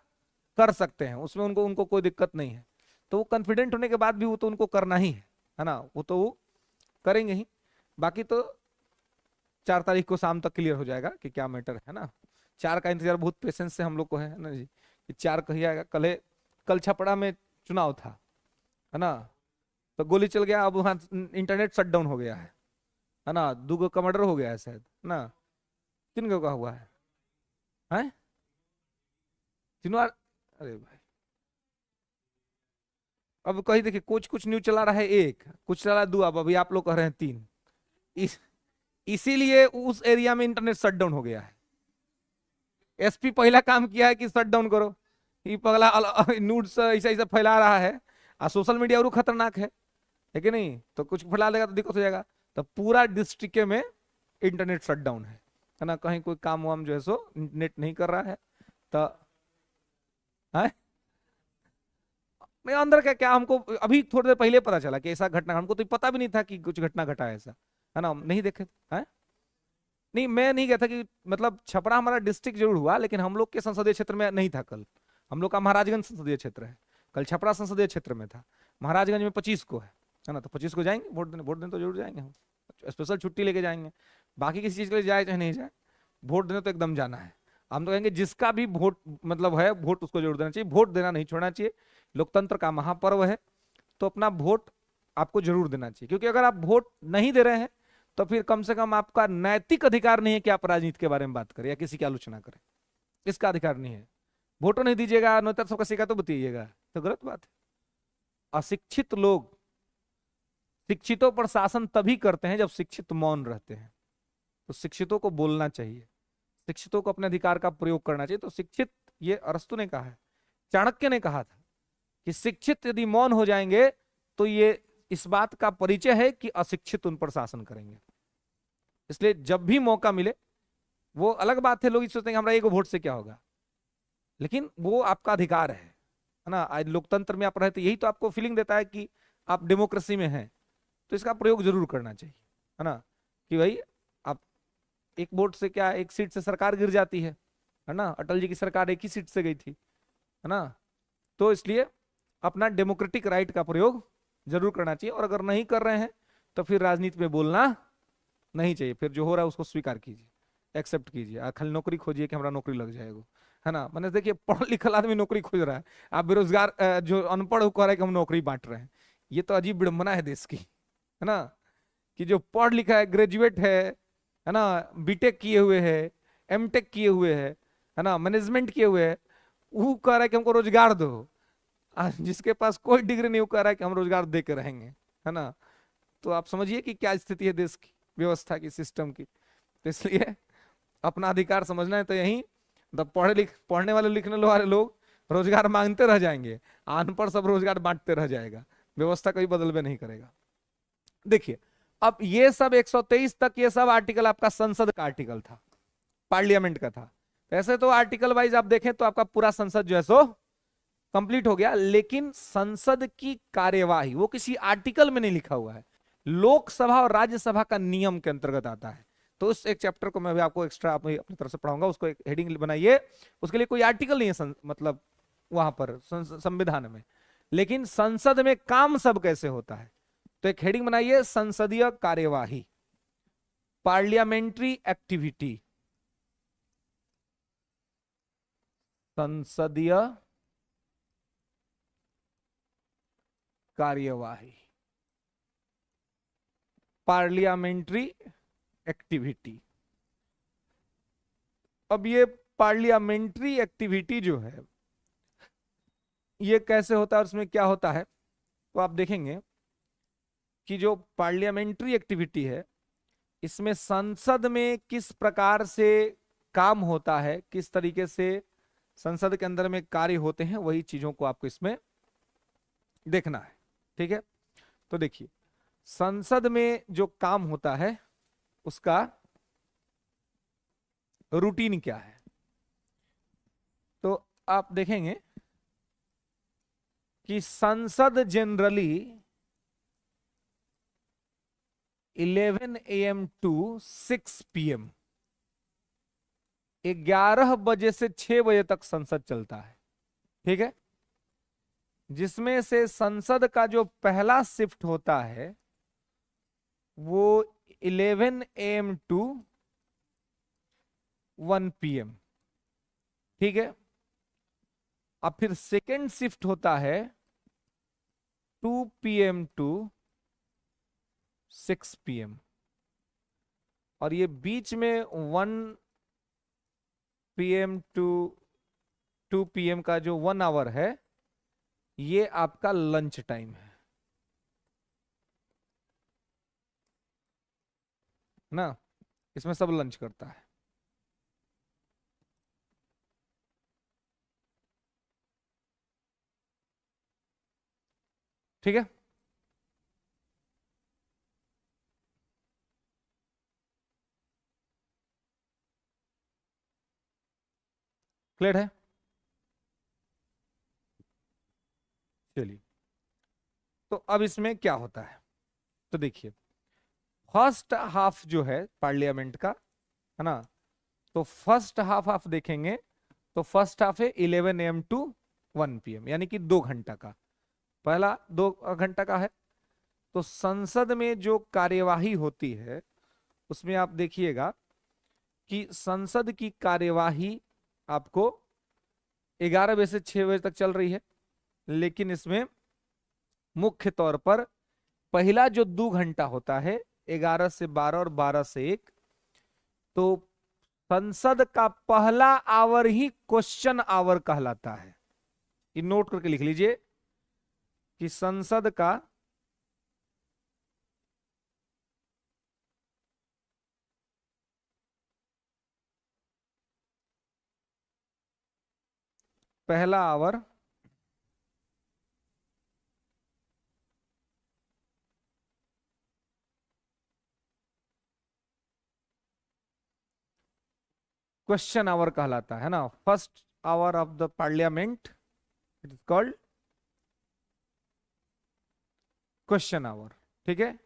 कर सकते हैं, उसमें उनको उनको कोई दिक्कत नहीं है। तो वो कॉन्फिडेंट होने के बाद भी वो तो उनको करना ही है ना, वो तो वो करेंगे ही। बाकी तो 4 तारीख को शाम तक क्लियर हो जाएगा कि क्या मैटर है ना। 4 का इंतजार बहुत पेशेंस से हम लोग को है ना जी, कि 4 कही आएगा। कल छपड़ा में चुनाव था, है ना, तो गोली चल गया, अब वहां इंटरनेट शट डाउन हो गया है ना, 2 का मर्डर हो गया है शायद, है ना। 3 का हुआ है तीनों अरे भाई, अब कहीं देखिए कुछ न्यूज चला रहा है, एक कुछ चला रहा है 2, अब अभी आप लोग कह रहे हैं 3। इस इसीलिए उस एरिया में इंटरनेट शटडाउन हो गया है। एसपी पहला काम किया है कि शटडाउन करो, ये पगला न्यूज ऐसा ऐसा फैला रहा है, और सोशल मीडिया और खतरनाक है कि नहीं, तो कुछ फैला देगा तो दिक्कत हो जाएगा। तो पूरा डिस्ट्रिक्ट में इंटरनेट शटडाउन है ना, कहीं कोई काम वाम जो है सो नेट नहीं कर रहा है। तो है नहीं अंदर क्या क्या, हमको अभी थोड़ी देर पहले पता चला कि ऐसा घटना, हमको तो पता भी नहीं था कि कुछ घटना घटा है ऐसा, है ना, हम नहीं देखे है। नहीं मैं नहीं कहता कि मतलब छपरा हमारा डिस्ट्रिक्ट जरूर हुआ, लेकिन हम लोग के संसदीय क्षेत्र में नहीं था कल। हम लोग का महाराजगंज संसदीय क्षेत्र है, कल छपरा संसदीय क्षेत्र में था। महाराजगंज में 25 को है ना, तो 25 को जाएंगे वोट देने तो जरूर जाएंगे हम, स्पेशल छुट्टी लेके जाएंगे। बाकी किसी चीज के लिए जाए चाहे नहीं जाए, वोट देने तो एकदम जाना है। हम तो कहेंगे जिसका भी वोट मतलब है वोट उसको जरूर देना चाहिए, वोट देना नहीं छोड़ना चाहिए। लोकतंत्र का महापर्व है, तो अपना वोट आपको जरूर देना चाहिए, क्योंकि अगर आप वोट नहीं दे रहे हैं तो फिर कम से कम आपका नैतिक अधिकार नहीं है कि आप राजनीति के बारे में बात करें या किसी की आलोचना करें, इसका अधिकार नहीं है। वोटो नहीं दीजिएगा, नेता सबका सिखा तो बताइएगा, तो गलत बात है। अशिक्षित लोग शिक्षितों पर शासन तभी करते हैं जब शिक्षित मौन रहते हैं। तो शिक्षितों को बोलना चाहिए, शिक्षितों को अपने अधिकार का प्रयोग करना चाहिए। तो शिक्षित, ये अरस्तु ने कहा है, चाणक्य ने कहा था कि शिक्षित यदि मौन हो जाएंगे तो ये इस बात का परिचय है कि अशिक्षित उन पर शासन करेंगे। इसलिए जब भी मौका मिले, वो अलग बात है लोग सोचते हैं हमारा एक वोट से क्या होगा, लेकिन वो आपका अधिकार है ना। आज लोकतंत्र में आप रहते, यही तो आपको फीलिंग देता है कि आप डेमोक्रेसी में हैं, तो इसका प्रयोग जरूर करना चाहिए, है ना। कि भाई आप एक वोट से क्या, एक सीट से सरकार गिर जाती है ना, अटल जी की सरकार एक ही सीट से गई थी, है ना। तो इसलिए अपना डेमोक्रेटिक राइट का प्रयोग जरूर करना चाहिए, और अगर नहीं कर रहे हैं तो फिर राजनीति में बोलना नहीं चाहिए, फिर जो हो रहा है उसको स्वीकार कीजिए, एक्सेप्ट कीजिए, खाली नौकरी खोजिए कि हमारा नौकरी लग जाएगा, है ना। मैंने देखिए पढ़ लिखल आदमी नौकरी खोज रहा है, आप बेरोजगार जो अनपढ़ कह रहा है कि हम नौकरी बांट रहे हैं। ये तो अजीब विडंबना है देश की, है ना, कि जो पढ़ लिखा है, ग्रेजुएट है ना, बीटेक किए हुए है, एमटेक किए हुए है ना, मैनेजमेंट किए हुए है, वो कह रहा है कि हमको रोजगार दो। जिसके पास कोई डिग्री नहीं, वो कह रहा है कि हम रोजगार दे के रहेंगे, है ना। तो आप समझिए कि क्या स्थिति है देश की, व्यवस्था की, सिस्टम की। तो इसलिए अपना अधिकार समझना है तो यही, पढ़ने वाले लिखने वाले लोग रोजगार मांगते रह जाएंगे, अनपढ़ सब रोजगार बांटते रह जाएगा, व्यवस्था कभी बदलवे नहीं करेगा। देखिए अब ये सब 123 तक ये सब आर्टिकल आपका संसद का आर्टिकल था, पार्लियामेंट का था। ऐसे तो आर्टिकल वाइज आप देखें तो आपका पूरा संसद जो है सो कंप्लीट हो गया, लेकिन संसद की कार्यवाही वो किसी आर्टिकल में नहीं लिखा हुआ है, लोकसभा और राज्यसभा का नियम के अंतर्गत आता है। तो उस एक चैप्टर को मैं भी आपको एक्स्ट्रा अपनी तरफ से पढ़ाऊंगा, उसको एक हेडिंग बनाइए, उसके लिए कोई आर्टिकल नहीं है मतलब वहां पर संविधान में, लेकिन संसद में काम सब कैसे होता है। तो एक हेडिंग बनाइए, संसदीय कार्यवाही, पार्लियामेंट्री एक्टिविटी, संसदीय कार्यवाही, पार्लियामेंट्री एक्टिविटी। अब ये पार्लियामेंट्री एक्टिविटी जो है ये कैसे होता है और उसमें क्या होता है, तो आप देखेंगे कि जो पार्लियामेंट्री एक्टिविटी है इसमें संसद में किस प्रकार से काम होता है, किस तरीके से संसद के अंदर में कार्य होते हैं, वही चीजों को आपको इसमें देखना है। ठीक है, तो देखिए संसद में जो काम होता है उसका रूटीन क्या है। तो आप देखेंगे कि संसद जनरली 11 AM टू 6 PM, 11 बजे से 6 बजे तक संसद चलता है। ठीक है, जिसमें से संसद का जो पहला शिफ्ट होता है वो 11 AM टू 1 PM। ठीक है, अब फिर सेकेंड शिफ्ट होता है 2 PM टू 6 PM, और ये बीच में 1 PM टू 2 PM का जो 1 आवर है ये आपका लंच टाइम है ना, इसमें सब लंच करता है। ठीक है, क्लियर है। चलिए, तो अब इसमें क्या होता है, तो देखिए फर्स्ट हाफ जो है पार्लियामेंट का, है ना, तो फर्स्ट हाफ आप देखेंगे तो फर्स्ट हाफ है 11 AM टू 1 PM, यानी कि 2 घंटा का, पहला 2 घंटा का है। तो संसद में जो कार्यवाही होती है उसमें आप देखिएगा कि संसद की कार्यवाही आपको 11 बजे से 6 बजे तक चल रही है, लेकिन इसमें मुख्य तौर पर पहला जो 2 घंटा होता है 11 से 12 और 12 से 1, तो संसद का पहला आवर ही क्वेश्चन आवर कहलाता है। ये नोट करके लिख लीजिए कि संसद का पहला आवर क्वेश्चन आवर कहलाता है ना। First hour of the parliament it is called question hour. ठीक है,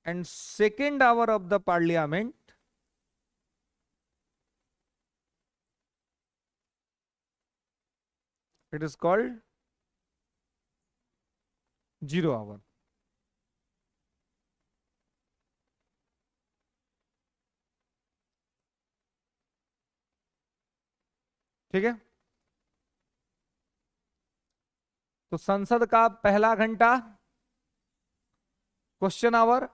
and second hour of the parliament it is called zero hour. ठीक है, तो संसद का पहला घंटा क्वेश्चन आवर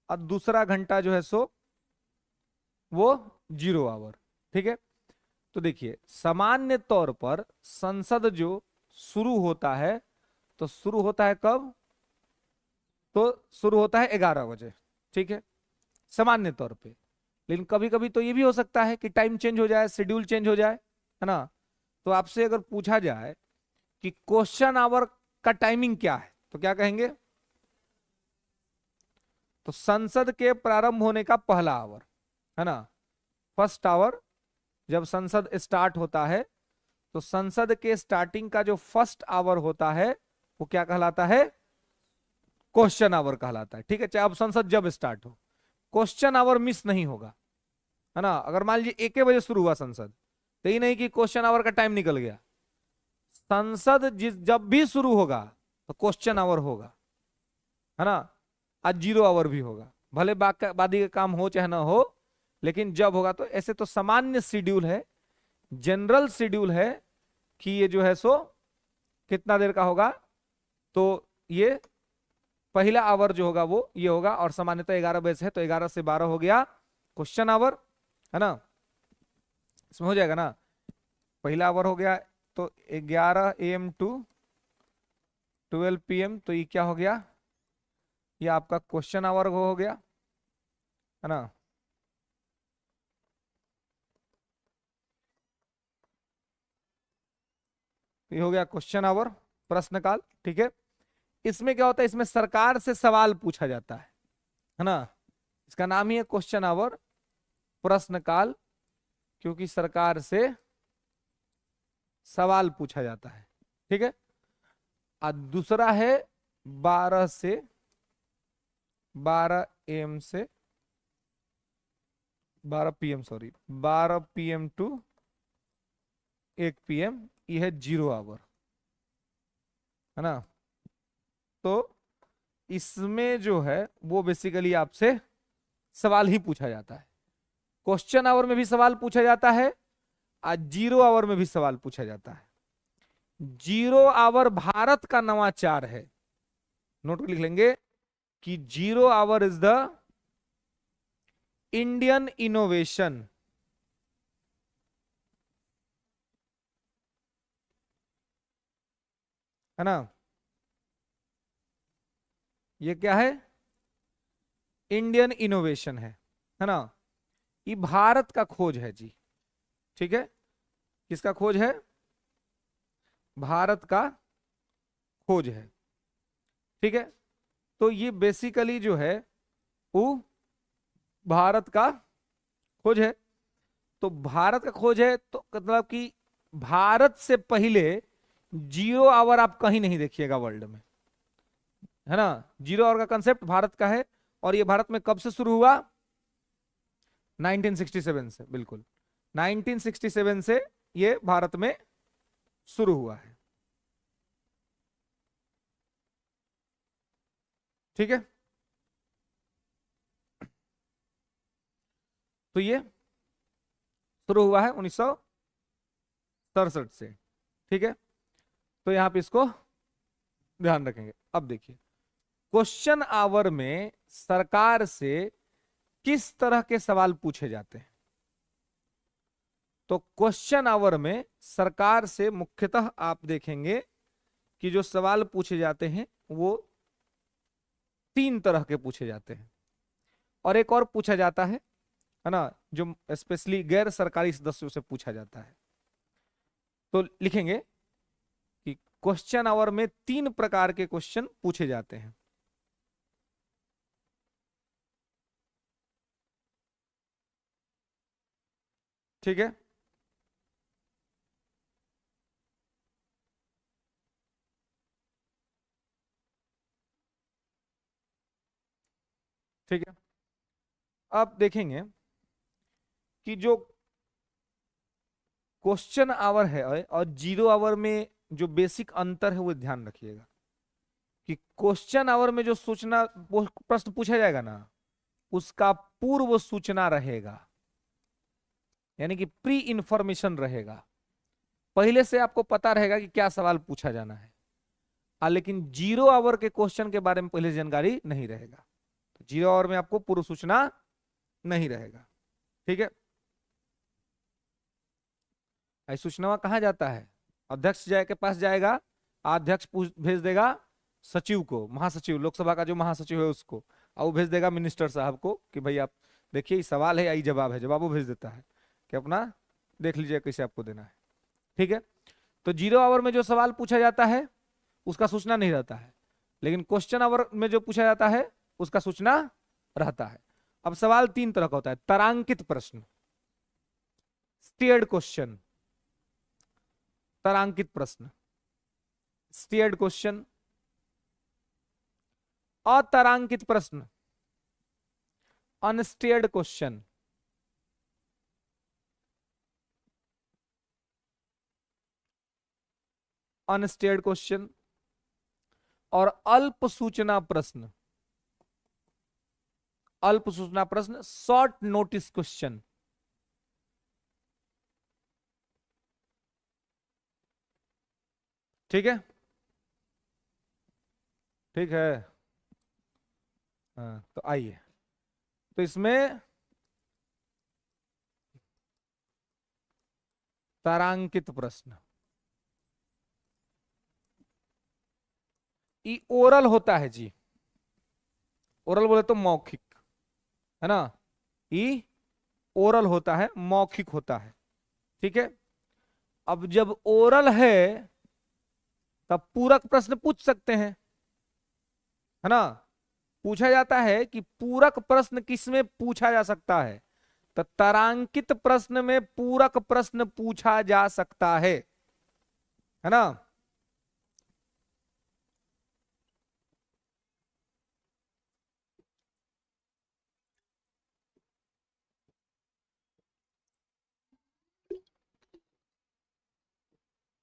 और दूसरा घंटा जो है सो वो जीरो आवर। ठीक है, तो देखिए सामान्य तौर पर संसद जो शुरू होता है तो शुरू होता है कब, तो शुरू होता है 11 बजे। ठीक है, सामान्य तौर पे, लेकिन कभी कभी तो ये भी हो सकता है कि टाइम चेंज हो जाए, शेड्यूल चेंज हो जाए, है ना। तो आपसे अगर पूछा जाए कि क्वेश्चन आवर का टाइमिंग क्या है तो क्या कहेंगे, तो संसद के प्रारंभ होने का पहला आवर, है ना, फर्स्ट आवर, जब संसद स्टार्ट होता है तो संसद के स्टार्टिंग का जो फर्स्ट आवर होता है वो क्या कहलाता है, क्वेश्चन आवर कहलाता है। ठीक है, चाहे अब संसद जब स्टार्ट हो क्वेश्चन आवर मिस नहीं होगा, है ना। अगर मान लीजिए 1 बजे शुरू हुआ संसद, तो ही नहीं कि क्वेश्चन आवर का टाइम निकल गया, संसद जब भी शुरू होगा तो क्वेश्चन आवर होगा, है ना। आज जीरो आवर भी होगा, भले बादी का काम हो चाहे ना हो, लेकिन जब होगा तो ऐसे तो सामान्य शेड्यूल है, जनरल शेड्यूल है कि ये जो है सो कितना देर का होगा, तो ये पहला आवर जो होगा वो ये होगा, और सामान्यतः 11 बजे से है तो 11 से 12 हो गया क्वेश्चन आवर, है ना। इसमें हो जाएगा ना, पहला आवर हो गया तो 11 AM टू 12 PM, तो ये क्या हो गया, ये आपका क्वेश्चन आवर हो गया, है ना। ये हो गया क्वेश्चन आवर, प्रश्नकाल। ठीक है, इसमें क्या होता है, इसमें सरकार से सवाल पूछा जाता है ना। इसका नाम ही है क्वेश्चन आवर, प्रश्नकाल, क्योंकि सरकार से सवाल पूछा जाता है। ठीक है, और दूसरा है 12 AM से 12 PM, sorry 12 PM to 1 PM, ये है 0 आवर, है ना। तो इसमें जो है वो बेसिकली आपसे सवाल ही पूछा जाता है। क्वेश्चन आवर में भी सवाल पूछा जाता है, और 0 आवर में भी सवाल पूछा जाता है। 0 आवर भारत का नवाचार है, नोट लिख लेंगे कि 0 our is the Indian innovation, है ना। ये क्या है, इंडियन इनोवेशन है ना। ये भारत का खोज है जी। ठीक है, किसका खोज है, भारत का खोज है। ठीक है, तो ये बेसिकली जो है वो भारत का खोज है। तो भारत का खोज है तो मतलब कि भारत से पहले 0 आवर आप कहीं नहीं देखिएगा वर्ल्ड में, है ना। 0 आवर का कंसेप्ट भारत का है, और ये भारत में कब से शुरू हुआ, 1967 से, बिल्कुल 1967 से ये भारत में शुरू हुआ है। ठीक है, तो ये शुरू हुआ है 1967 से। ठीक है, तो यहां पे इसको ध्यान रखेंगे। अब देखिए, क्वेश्चन आवर में सरकार से किस तरह के सवाल पूछे जाते हैं। तो क्वेश्चन आवर में सरकार से मुख्यतः आप देखेंगे कि जो सवाल पूछे जाते हैं वो 3 तरह के पूछे जाते हैं, और एक और पूछा जाता है ना, जो स्पेशली गैर सरकारी सदस्यों से पूछा जाता है। तो लिखेंगे कि क्वेश्चन आवर में 3 प्रकार के क्वेश्चन पूछे जाते हैं। ठीक है, ठीक है, आप देखेंगे कि जो क्वेश्चन आवर है और 0 आवर में जो बेसिक अंतर है वो ध्यान रखिएगा कि क्वेश्चन आवर में जो सूचना प्रश्न पूछा जाएगा ना, उसका पूर्व सूचना रहेगा, यानी कि प्री इंफॉर्मेशन रहेगा। पहले से आपको पता रहेगा कि क्या सवाल पूछा जाना है, लेकिन 0 आवर के क्वेश्चन के बारे में पहले से जानकारी नहीं रहेगा। तो 0 आवर में आपको पूर्व सूचना नहीं रहेगा। ठीक है, सूचना कहाँ जाता है, अध्यक्ष के पास जाएगा, अध्यक्ष भेज देगा सचिव को, महासचिव, लोकसभा का जो महासचिव है उसको, और वो भेज देगा मिनिस्टर साहब को कि भाई आप देखिए ये सवाल है, यही जवाब है, जवाब वो भेज देता है कि अपना देख लीजिए कैसे आपको देना है। ठीक है, तो 0 आवर में जो सवाल पूछा जाता है उसका सूचना नहीं रहता है, लेकिन क्वेश्चन आवर में जो पूछा जाता है उसका सूचना रहता है। अब सवाल 3 तरह का होता है, तारांकित प्रश्न, स्टीयर्ड क्वेश्चन, तारांकित प्रश्न, स्टीयर्ड क्वेश्चन, अतारांकित प्रश्न, अनस्टीयर्ड क्वेश्चन। अनस्टीयर्ड क्वेश्चन और अल्प सूचना प्रश्न, अल्प सूचना प्रश्न, शॉर्ट नोटिस क्वेश्चन। ठीक है, ठीक है, हाँ, तो आइए, तो इसमें तारांकित प्रश्न, ई ओरल होता है जी, ओरल बोले तो मौखिक, है ना, ई ओरल होता है, मौखिक होता है। ठीक है, अब जब ओरल है तब पूरक प्रश्न पूछ सकते हैं, है ना। पूछा जाता है कि पूरक प्रश्न किसमें पूछा जा सकता है, तो तारांकित प्रश्न में पूरक प्रश्न पूछा जा सकता है ना।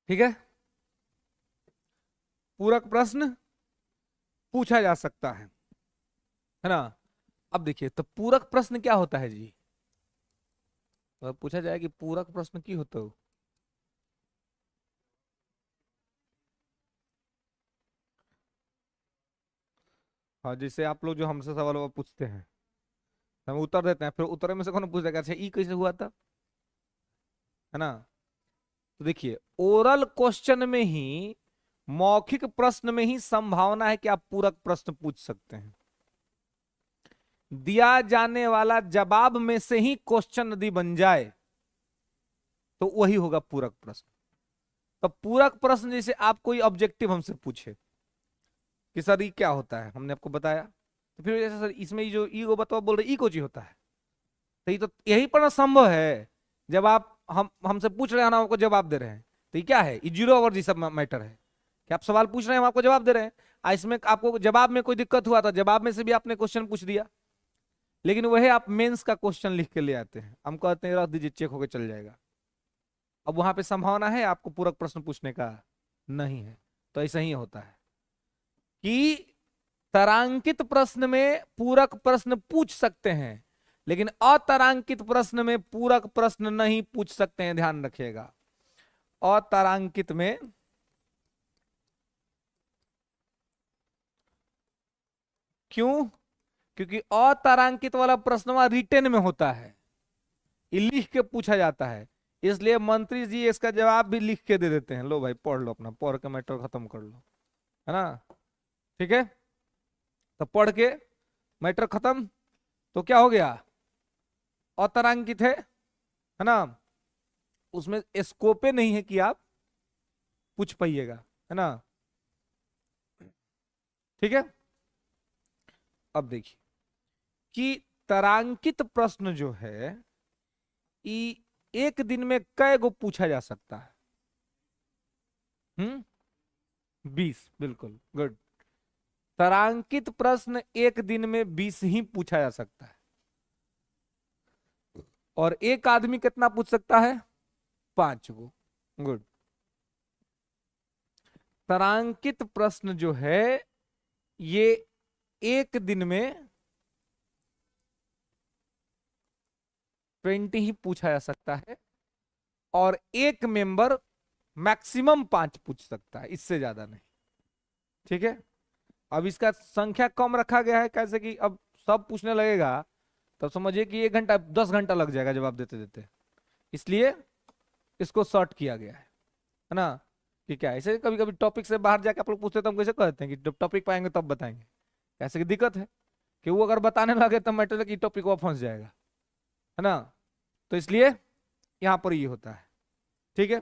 ठीक है, पूरक प्रश्न पूछा जा सकता है ना। अब देखिए, तो पूरक प्रश्न क्या होता है जी, तो पूछा जाए कि पूरक प्रश्न की होता हो। हाँ, जैसे आप लोग जो हमसे सवाल पूछते हैं, हम उत्तर देते हैं, फिर उत्तर में से कौन पूछता है अच्छा ई कैसे हुआ था, है ना। तो देखिए, ओरल क्वेश्चन में ही, मौखिक प्रश्न में ही संभावना है कि आप पूरक प्रश्न पूछ सकते हैं। दिया जाने वाला जवाब में से ही क्वेश्चन यदि बन जाए तो वही होगा पूरक प्रश्न। तो पूरक प्रश्न जैसे आप कोई ऑब्जेक्टिव हमसे पूछे कि सर ये क्या होता है, हमने आपको बताया, तो फिर जैसे सर इसमें ये जो ई को बताओ, बोल रहे ई को जी होता है, तो ये तो यही पर संभव है जब आप हमसे पूछ रहे हैं, हम आपको जवाब दे रहे हैं, तो ये क्या है, ये जीरो ओवर जी सब मैटर है कि आप सवाल पूछ रहे हैं, हम आपको जवाब दे रहे हैं। इसमें आपको जवाब में कोई दिक्कत हुआ था, जवाब में से भी आपने क्वेश्चन पूछ दिया, लेकिन वही आप मेंस का क्वेश्चन लिख के ले आते हैं, हम कहते हैं रख दीजिए, चेक होकर चल जाएगा। अब वहां पे संभावना है आपको पूरक प्रश्न पूछने का, नहीं है। तो ऐसा ही होता है कि तारांकित प्रश्न में पूरक प्रश्न पूछ सकते हैं, लेकिन अतारांकित प्रश्न में पूरक प्रश्न नहीं पूछ सकते हैं, ध्यान रखिएगा। अतारांकित में क्यों, क्योंकि अतारांकित वाला प्रश्न वहां रिटेन में होता है, ये लिख के पूछा जाता है, इसलिए मंत्री जी इसका जवाब भी लिख के दे देते हैं, लो भाई पढ़ लो, अपना पढ़ के मैटर खत्म कर लो, है ना। ठीक है, तो पढ़ के मैटर खत्म, तो क्या हो गया, अतारांकित है ना, उसमें स्कोपे नहीं है कि आप पूछ पाइएगा, है ना। ठीक है, अब देखिए कि तारांकित प्रश्न जो है ये एक दिन में कै गो पूछा जा सकता है, 20, बिल्कुल गुड। तारांकित प्रश्न एक दिन में 20 ही पूछा जा सकता है, और एक आदमी कितना पूछ सकता है, 5 गो, गुड। तारांकित प्रश्न जो है ये एक दिन में 20 ही पूछा जा सकता है, और एक मेंबर मैक्सिमम 5 पूछ सकता है, इससे ज्यादा नहीं। ठीक है, अब इसका संख्या कम रखा गया है, कैसे कि अब सब पूछने लगेगा तब समझिए कि 1 घंटा 10 घंटा लग जाएगा जवाब देते देते, इसलिए इसको शॉर्ट किया गया है ना। कि क्या ऐसे कभी कभी टॉपिक से बाहर जाके आप लोग पूछते तो हम कैसे कहते हैं कि जब टॉपिक पाएंगे तब बताएंगे, ऐसे की दिक्कत है कि वो अगर बताने लगे तब मैटर की टॉपिक वो फंस जाएगा, है ना। तो इसलिए यहां पर ये होता है। ठीक है,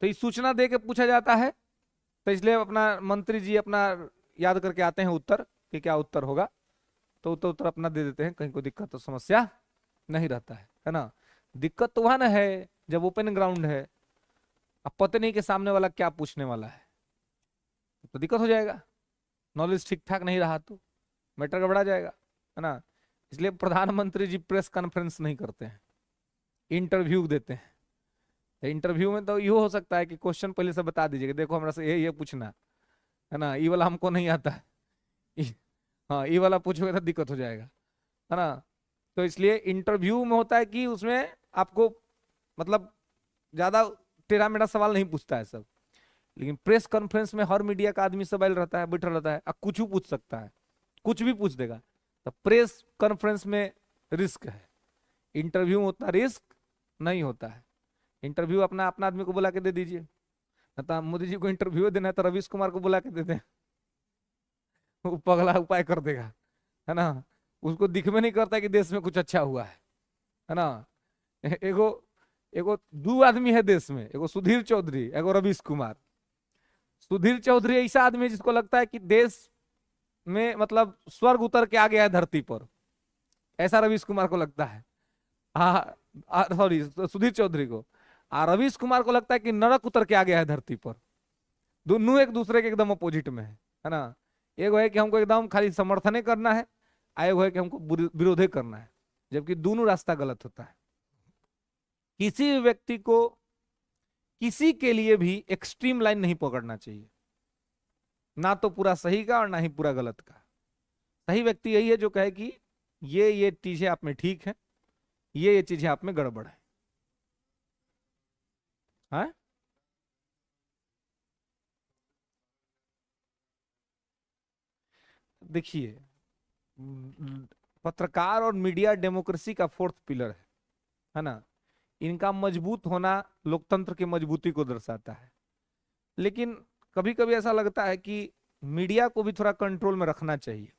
तो ये सूचना दे के पूछा जाता है, तो इसलिए अपना मंत्री जी अपना याद करके आते हैं उत्तर कि क्या उत्तर होगा, तो उत्तर अपना दे देते हैं, कहीं कोई दिक्कत तो समस्या नहीं रहता है ना। दिक्कत तो वहां ना है जब ओपन ग्राउंड है, अब पता नहीं कि सामने वाला क्या पूछने वाला है, तो दिक्कत हो जाएगा, नॉलेज ठीक ठाक नहीं रहा तो मैटर गड़बड़ा जाएगा, है ना। इसलिए प्रधानमंत्री जी प्रेस कॉन्फ्रेंस नहीं करते हैं, इंटरव्यू देते हैं। तो इंटरव्यू में तो ये हो सकता है कि क्वेश्चन पहले से बता दीजिए कि देखो हमरा से ये पूछना है ना, ये वाला हमको नहीं आता है, हाँ ये वाला पूछोगे तो दिक्कत हो जाएगा, है ना। तो इसलिए इंटरव्यू में होता है कि उसमें आपको मतलब ज्यादा टेढ़ा मेढ़ा सवाल नहीं पूछता है सब, लेकिन प्रेस कॉन्फ्रेंस में हर मीडिया का आदमी सब रहता है, बैठा रहता है, कुछ भी पूछ सकता है, कुछ भी पूछ देगा। तो प्रेस कॉन्फ्रेंस में रिस्क है, इंटरव्यू में उतना रिस्क नहीं होता है। इंटरव्यू अपना अपना आदमी को बुला के दे दीजिए, न तो मोदी जी को इंटरव्यू देना है तो रवीश कुमार को बुला के दे दें, वो पगला उपाय कर देगा, है ना। उसको दिख में नहीं करता कि देश में कुछ अच्छा हुआ है ना। एगो एगो 2 आदमी है देश में, एगो सुधीर चौधरी, एगो रवीश कुमार, सुधीर चौधरी ऐसा आदमी है जिसको लगता है कि देश में मतलब स्वर्ग उतर के आ गया है धरती पर, ऐसा रवीश कुमार को लगता है। हाँ, सॉरी, सुधीर चौधरी को। रवीश कुमार को लगता है कि नरक उतर के आ गया है धरती पर। दोनों एक दूसरे के एकदम अपोजिट में है ना। एक है कि हमको एकदम खाली समर्थन करना है, एक है कि हमको विरोध करना है, जबकि दोनों रास्ता गलत होता है। किसी भी व्यक्ति को किसी के लिए भी एक्सट्रीम लाइन नहीं पकड़ना चाहिए, ना तो पूरा सही का और ना ही पूरा गलत का। सही व्यक्ति यही है जो कहे कि ये चीजें आप में ठीक है, ये चीजें आप में गड़बड़ है। हाँ? देखिए, पत्रकार और मीडिया डेमोक्रेसी का फोर्थ पिलर है ना। इनका मजबूत होना लोकतंत्र की मजबूती को दर्शाता है। लेकिन कभी कभी ऐसा लगता है कि मीडिया को भी थोड़ा कंट्रोल में रखना चाहिए,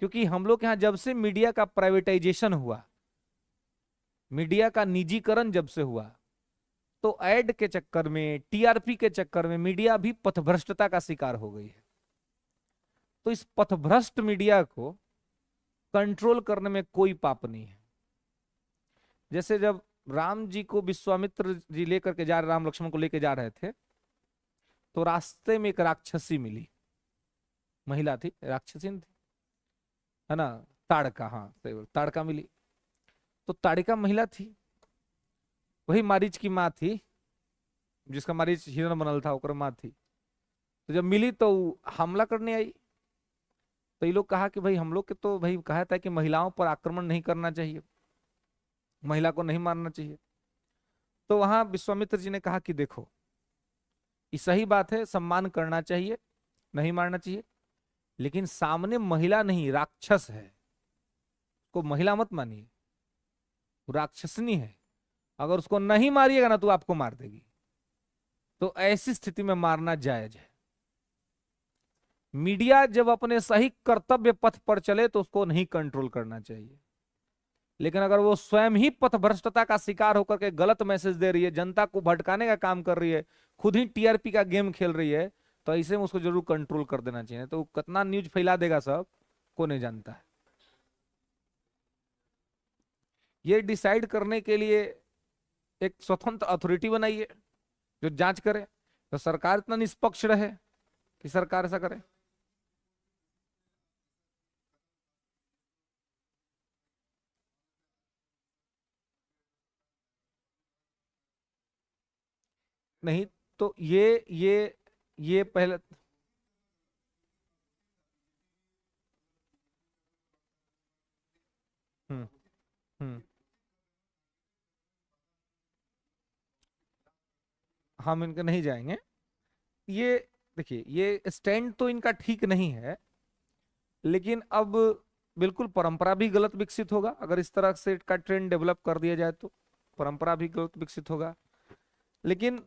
क्योंकि हम लोग यहाँ जब से मीडिया का प्राइवेटाइजेशन हुआ, मीडिया का निजीकरण जब से हुआ, तो एड के चक्कर में, टीआरपी के चक्कर में मीडिया भी पथभ्रष्टता का शिकार हो गई है। तो इस पथभ्रष्ट मीडिया को कंट्रोल करने में कोई पाप नहीं है। जैसे जब राम जी को विश्वामित्र जी लेकर के राम लक्ष्मण को लेकर जा रहे थे, तो रास्ते में एक राक्षसी मिली, महिला थी, राक्षसी थी, है ना, ताड़का, हाँ ताड़का मिली। तो ताड़िका महिला थी, वही मारीच की माँ थी, जिसका मारीच हिरण बनल था, ओकर माँ थी। तो जब मिली तो हमला करने आई। तो ये लोग कहा कि भाई हम लोग के तो भाई कहा था कि महिलाओं पर आक्रमण नहीं करना चाहिए, महिला को नहीं मारना चाहिए। तो वहां विश्वामित्र जी ने कहा कि देखो, ये सही बात है, सम्मान करना चाहिए, नहीं मारना चाहिए, लेकिन सामने महिला नहीं राक्षस है, को महिला मत मानिए, राक्षसनी है। अगर उसको नहीं मारिएगा ना तो आपको मार देगी। तो ऐसी स्थिति में मारना जायज है। मीडिया जब अपने सही कर्तव्य पथ पर चले तो उसको नहीं कंट्रोल करना चाहिए। लेकिन अगर वो स्वयं ही पथभ्रष्टता का शिकार होकर के गलत मैसेज दे रही है, जनता को भटकाने का काम कर रही है, खुद ही टीआरपी का गेम खेल रही है, तो ऐसे में उसको जरूर कंट्रोल कर देना चाहिए। तो कितना न्यूज फैला देगा सब को नहीं जानता है। ये डिसाइड करने के लिए एक स्वतंत्र अथॉरिटी बनाइए जो जांच करे। तो सरकार इतना निष्पक्ष रहे कि सरकार ऐसा करे। नहीं तो ये पहले हम्म हम्म हम इनके नहीं जाएंगे। ये देखिए, ये स्टैंड तो इनका ठीक नहीं है, लेकिन अब बिल्कुल परंपरा भी गलत विकसित होगा अगर इस तरह से का ट्रेंड डेवलप कर दिया जाए तो परंपरा भी गलत विकसित होगा। लेकिन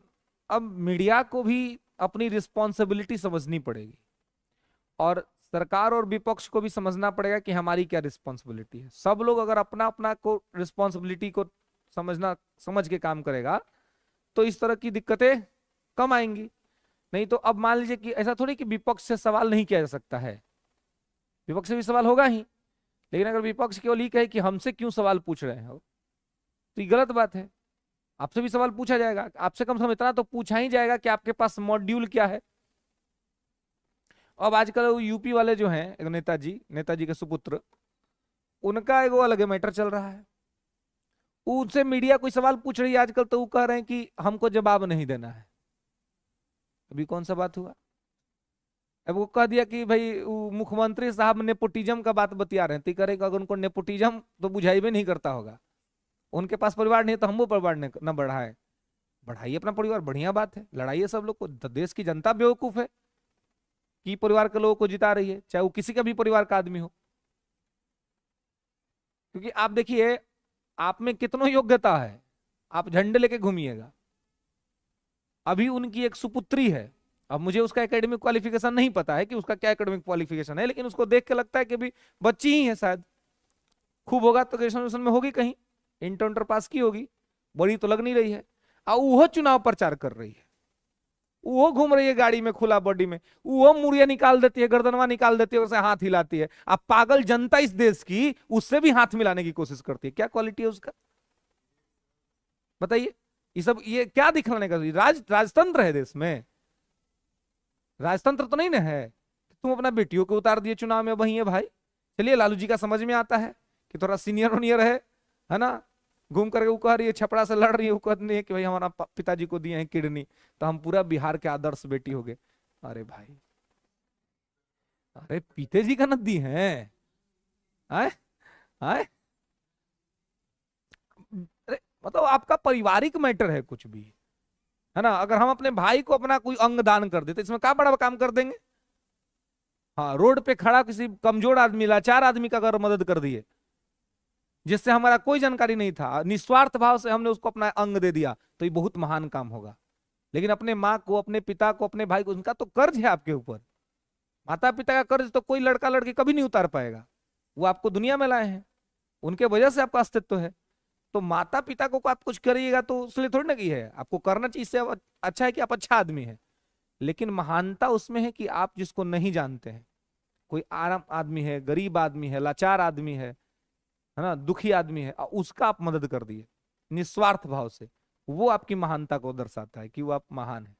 अब मीडिया को भी अपनी रिस्पॉन्सिबिलिटी समझनी पड़ेगी, और सरकार और विपक्ष को भी समझना पड़ेगा कि हमारी क्या रिस्पॉन्सिबिलिटी है। सब लोग अगर अपना अपना को रिस्पॉन्सिबिलिटी को समझ के काम करेगा तो इस तरह की दिक्कतें कम आएंगी। नहीं तो अब मान लीजिए कि ऐसा थोड़ी कि विपक्ष से सवाल नहीं किया जा सकता है, विपक्ष से भी सवाल होगा ही। लेकिन अगर विपक्ष केवल ये कहे कि हमसे क्यों सवाल पूछ रहे हो, तो ये गलत बात है। आपसे भी सवाल पूछा जाएगा, आपसे कम से कम इतना तो पूछा ही जाएगा कि आपके पास मॉड्यूल क्या है। अब आजकल यूपी वाले जो हैं, एक नेताजी के सुपुत्र, उनका एक वो अलग मैटर चल रहा है। उनसे मीडिया कोई सवाल पूछ रही है आजकल, तो वो कह रहे हैं कि हमको जवाब नहीं देना है। अभी कौन सा बात हुआ? अब वो कह दिया कि भाई मुख्यमंत्री साहब नेपोटिज्म का बात बतिया रहे हैं, तो करेगा अगर उनको नेपोटिज्म तो बुझाई भी नहीं करता होगा। उनके पास परिवार नहीं तो हम वो परिवार न बढ़ाए, बढ़ाइए अपना परिवार, बढ़िया बात है, लड़ाइए सब लोग को। देश की जनता बेवकूफ है कि परिवार के लोगों को जिता रही है, चाहे वो किसी का भी परिवार का आदमी हो। क्योंकि आप देखिए, आप में कितनो योग्यता है, आप झंडे लेके घूमिएगा। अभी उनकी एक सुपुत्री है, अब मुझे उसका एकेडमिक क्वालिफिकेशन नहीं पता है कि उसका क्या एकेडमिक क्वालिफिकेशन है, लेकिन उसको देख के लगता है कि अभी बच्ची ही है शायद। खूब होगा तो ग्रेजुएशन में होगी, कहीं इंटर पास की होगी, बड़ी तो लग नहीं रही है। और वो चुनाव प्रचार कर रही है। वो घूम रही है गाड़ी में खुला बॉडी में, वो मुड़िया निकाल देती है, गर्दनवा निकाल देती है, उसे हाथ हिलाती है। अब पागल जनता इस देश की उससे भी हाथ मिलाने की कोशिश करती है। क्या क्वालिटी है उसका, बताइए। ये सब ये क्या दिखाने का, राजतंत्र है देश में? राजतंत्र तो नहीं ना है। तुम अपना बेटियों को उतार दिए चुनाव में, वही है भाई। चलिए लालू जी का समझ में आता है कि थोड़ा सीनियर उनियर है ना, घूम करके वो कह रही है, छपड़ा से लड़ रही है, वो कह रही है कि भाई हमारा पिताजी को दिए हैं किडनी, तो हम पूरा बिहार के आदर्श बेटी हो गए। अरे भाई, अरे पीते जी का नदी है, आए आए। अरे मतलब आपका पारिवारिक मैटर है कुछ भी, है ना। अगर हम अपने भाई को अपना कोई अंग दान कर देते, इसमें क्या बड़ा काम कर देंगे। हाँ, रोड पे खड़ा किसी कमजोर आदमी, लाचार आदमी का अगर मदद कर दिए, जिससे हमारा कोई जानकारी नहीं था, निस्वार्थ भाव से हमने उसको अपना अंग दे दिया, तो ये बहुत महान काम होगा। लेकिन अपने माँ को, अपने पिता को, अपने भाई को, उनका तो कर्ज है आपके ऊपर। माता पिता का कर्ज तो कोई लड़का लड़की कभी नहीं उतार पाएगा। वो आपको दुनिया में लाए हैं, उनके वजह से आपका अस्तित्व है। तो माता पिता को आप कुछ करिएगा तो उसलिए थोड़ी ना की है, आपको करना चाहिए। इससे अच्छा है कि आप अच्छा आदमी है। लेकिन महानता उसमें है कि आप जिसको नहीं जानते हैं, कोई आराम आदमी है, गरीब आदमी है, लाचार आदमी है ना, दुखी आदमी है, उसका आप मदद कर दिए निस्वार्थ भाव से, वो आपकी महानता को दर्शाता है कि वो आप महान है।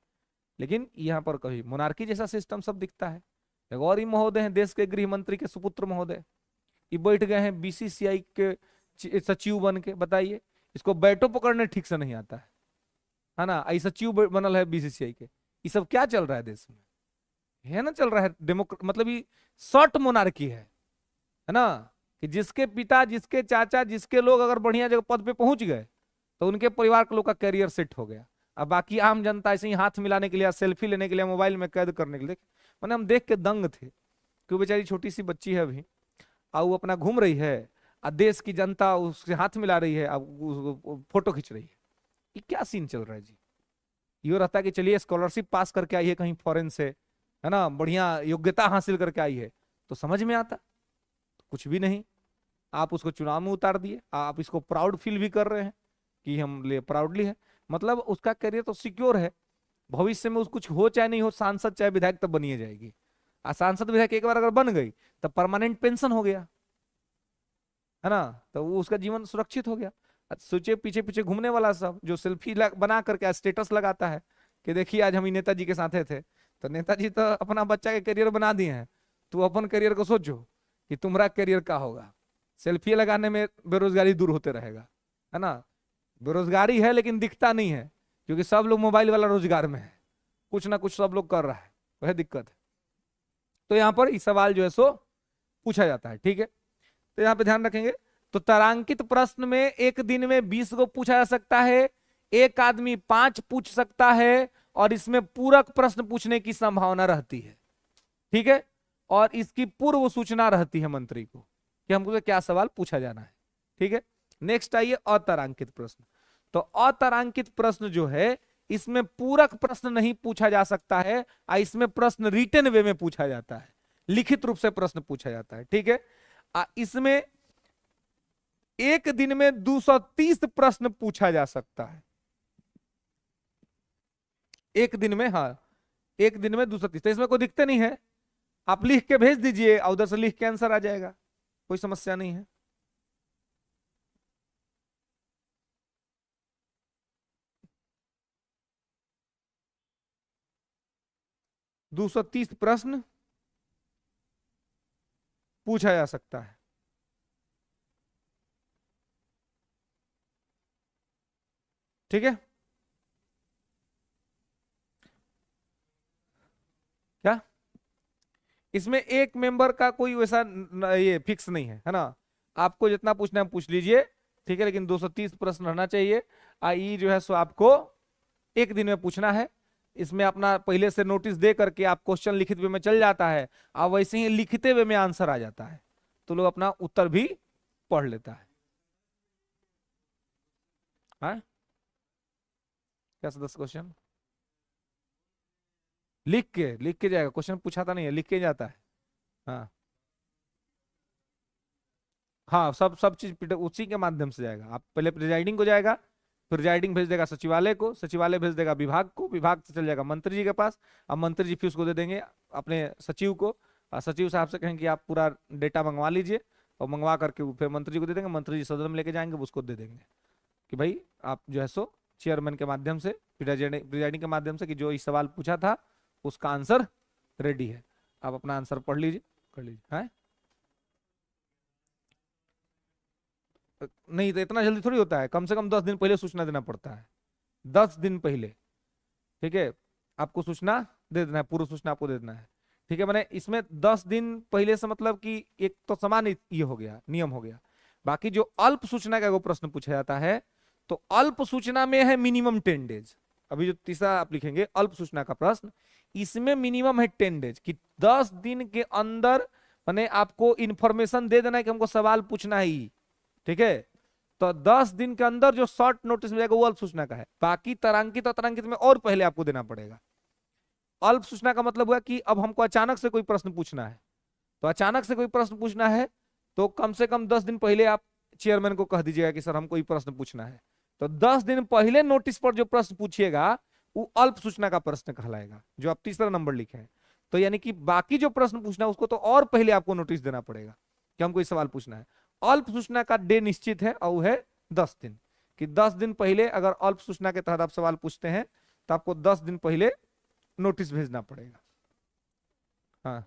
लेकिन यहाँ पर कभी मोनार्की जैसा सिस्टम सब दिखता है। एक और ही महोदय हैं, देश के गृह मंत्री के सुपुत्र महोदय, ये बैठ गए हैं बीसीसीआई के सचिव बन के। बताइए, इसको बैटो पकड़ने ठीक से नहीं आता है ना, आई सचिव बनल है बीसीसीआई के। ये सब क्या चल रहा है देश में, है ना, चल रहा है मतलब ये शॉर्ट मोनार्की है ना, कि जिसके पिता, जिसके चाचा, जिसके लोग अगर बढ़िया जगह पद पे पहुंच गए तो उनके परिवार के लोग का करियर सेट हो गया। अब बाकी आम जनता ऐसे ही हाथ मिलाने के लिए, सेल्फी लेने के लिए, मोबाइल में कैद करने के लिए, मैंने हम देख के दंग थे कि बेचारी छोटी सी बच्ची है अभी, और वो अपना घूम रही है, और देश की जनता उसके हाथ मिला रही है, अब फोटो खींच रही है। ये क्या सीन चल रहा है जी। ये रहता है कि चलिए स्कॉलरशिप पास करके आई है कहीं फॉरेन से, है ना, बढ़िया योग्यता हासिल करके आई है, तो समझ में आता कुछ भी नहीं। आप उसको चुनाव में उतार दिए, आप इसको प्राउड फील भी कर रहे हैं कि हम ले प्राउडली है। मतलब उसका करियर तो सिक्योर है, भविष्य में कुछ हो चाहे नहीं हो, सांसद चाहे विधायक तब बनी जाएगी। सांसद विधायक एक बार अगर बन गई तब परमानेंट पेंशन हो गया, है ना, तो वो उसका जीवन सुरक्षित हो गया। सोचे पीछे पीछे घूमने वाला सब जो सेल्फी बना करके स्टेटस लगाता है कि देखिए आज हम नेताजी के साथ थे, तो नेताजी तो अपना बच्चा के करियर बना दिए हैं। तू अपन करियर को सोचो कि तुम्हारा करियर क्या होगा। सेल्फी लगाने में बेरोजगारी दूर होते रहेगा, है ना। बेरोजगारी है लेकिन दिखता नहीं है, क्योंकि सब लोग मोबाइल वाला रोजगार में है, कुछ ना कुछ सब लोग कर रहा है, वह दिक्कत है। तो यहाँ पर इस सवाल जो है सो पूछा जाता है, ठीक है। तो यहाँ पे ध्यान रखेंगे, तो तारांकित प्रश्न में एक दिन में 20 को पूछा जा सकता है, एक आदमी 5 पूछ सकता है, और इसमें पूरक प्रश्न पूछने की संभावना रहती है, ठीक है। और इसकी पूर्व सूचना रहती है मंत्री को कि हमको क्या सवाल पूछा जाना है, ठीक है। नेक्स्ट आइए अतारांकित प्रश्न। तो अतारांकित प्रश्न जो है, इसमें पूरक प्रश्न नहीं पूछा जा सकता है, इसमें प्रश्न रिटन वे में पूछा जाता है, लिखित रूप से प्रश्न पूछा जाता है, ठीक है। इसमें एक दिन में 230 प्रश्न पूछा जा सकता है, एक दिन में, हाँ एक दिन में 230। तो इसमें कोई दिक्कत नहीं है, आप लिख के भेज दीजिए और उधर से लिख के आंसर आ जाएगा, कोई समस्या नहीं है। 230 प्रश्न पूछा जा सकता है, ठीक है। क्या इसमें एक मेंबर का कोई वैसा ये फिक्स नहीं है ना, आपको जितना पूछना है पूछ लीजिए, ठीक है। लेकिन 230 प्रश्न रहना चाहिए। आई जो है सो आपको एक दिन में पूछना है। इसमें अपना पहले से नोटिस दे करके आप क्वेश्चन लिखित वे में चल जाता है, आप वैसे ही लिखते वे में आंसर आ जाता है, तो लोग अपना उत्तर भी पढ़ लेता है। हाँ? क्या 10 क्वेश्चन लिख के जाएगा, क्वेश्चन पूछाता नहीं है, लिख के जाता है। हाँ हाँ, सब सब चीज उसी के माध्यम से जाएगा। आप पहले प्रिजाइडिंग को जाएगा, प्रिजाइडिंग भेज देगा सचिवालय को, सचिवालय भेज देगा विभाग को, विभाग से चल जाएगा मंत्री जी के पास। अब मंत्री जी फिर उसको दे देंगे अपने सचिव को, और सचिव साहब से कहेंगे कि आप पूरा डेटा मंगवा लीजिए, और मंगवा करके फिर मंत्री जी को दे देंगे, मंत्री जी सदन में लेके जाएंगे, उसको दे देंगे कि भाई आप जो है सो चेयरमैन के माध्यम से, प्रिजाइडिंग के माध्यम से, कि जो इस सवाल पूछा था उसका आंसर रेडी है, आप अपना आंसर पढ़ लीजिए, कर लीजिए। है नहीं तो इतना जल्दी थोड़ी होता है, कम से कम 10 दिन पहले सूचना देना पड़ता है, 10 दिन पहले। ठीक है, आपको सूचना दे देना है, पूर्व सूचना आपको दे देना है। ठीक है, मैंने इसमें 10 दिन पहले से मतलब कि एक तो समान ये हो गया, नियम हो गया। बाकी जो अल्प सूचना का वो प्रश्न पूछा जाता है, तो अल्प सूचना में है मिनिमम 10 डेज। अभी जो तीसरा आप लिखेंगे अल्प सूचना का प्रश्न, इसमें मिनिमम है 10 डेज, कि 10 दिन के अंदर मैंने आपको इंफॉर्मेशन दे देना है कि हमको सवाल पूछना ही। ठीक है, तो 10 दिन के अंदर जो शॉर्ट नोटिस मिलेगा वो अल्प सूचना का है। बाकी तारांकित और तारांकित में और पहले आपको देना पड़ेगा। अल्प सूचना का मतलब हुआ कि अब हमको अचानक से कोई प्रश्न पूछना है, तो अचानक से कोई प्रश्न पूछना है तो कम से कम 10 दिन पहले आप चेयरमैन को कह दीजिएगा कि सर हमको ये प्रश्न पूछना है। तो 10 दिन पहले नोटिस पर जो प्रश्न पूछिएगा वो अल्प सूचना का प्रश्न कहलाएगा, जो आप तीसरा नंबर लिखे हैं। तो यानी कि बाकी जो प्रश्न पूछना है उसको तो और पहले आपको नोटिस देना पड़ेगा कि हमको ये सवाल पूछना है। अल्प सूचना का डे निश्चित है और वो है 10 दिन, कि 10 दिन पहले अगर अल्प सूचना के तहत आप सवाल पूछते हैं तो आपको 10 दिन पहले नोटिस भेजना पड़ेगा। हाँ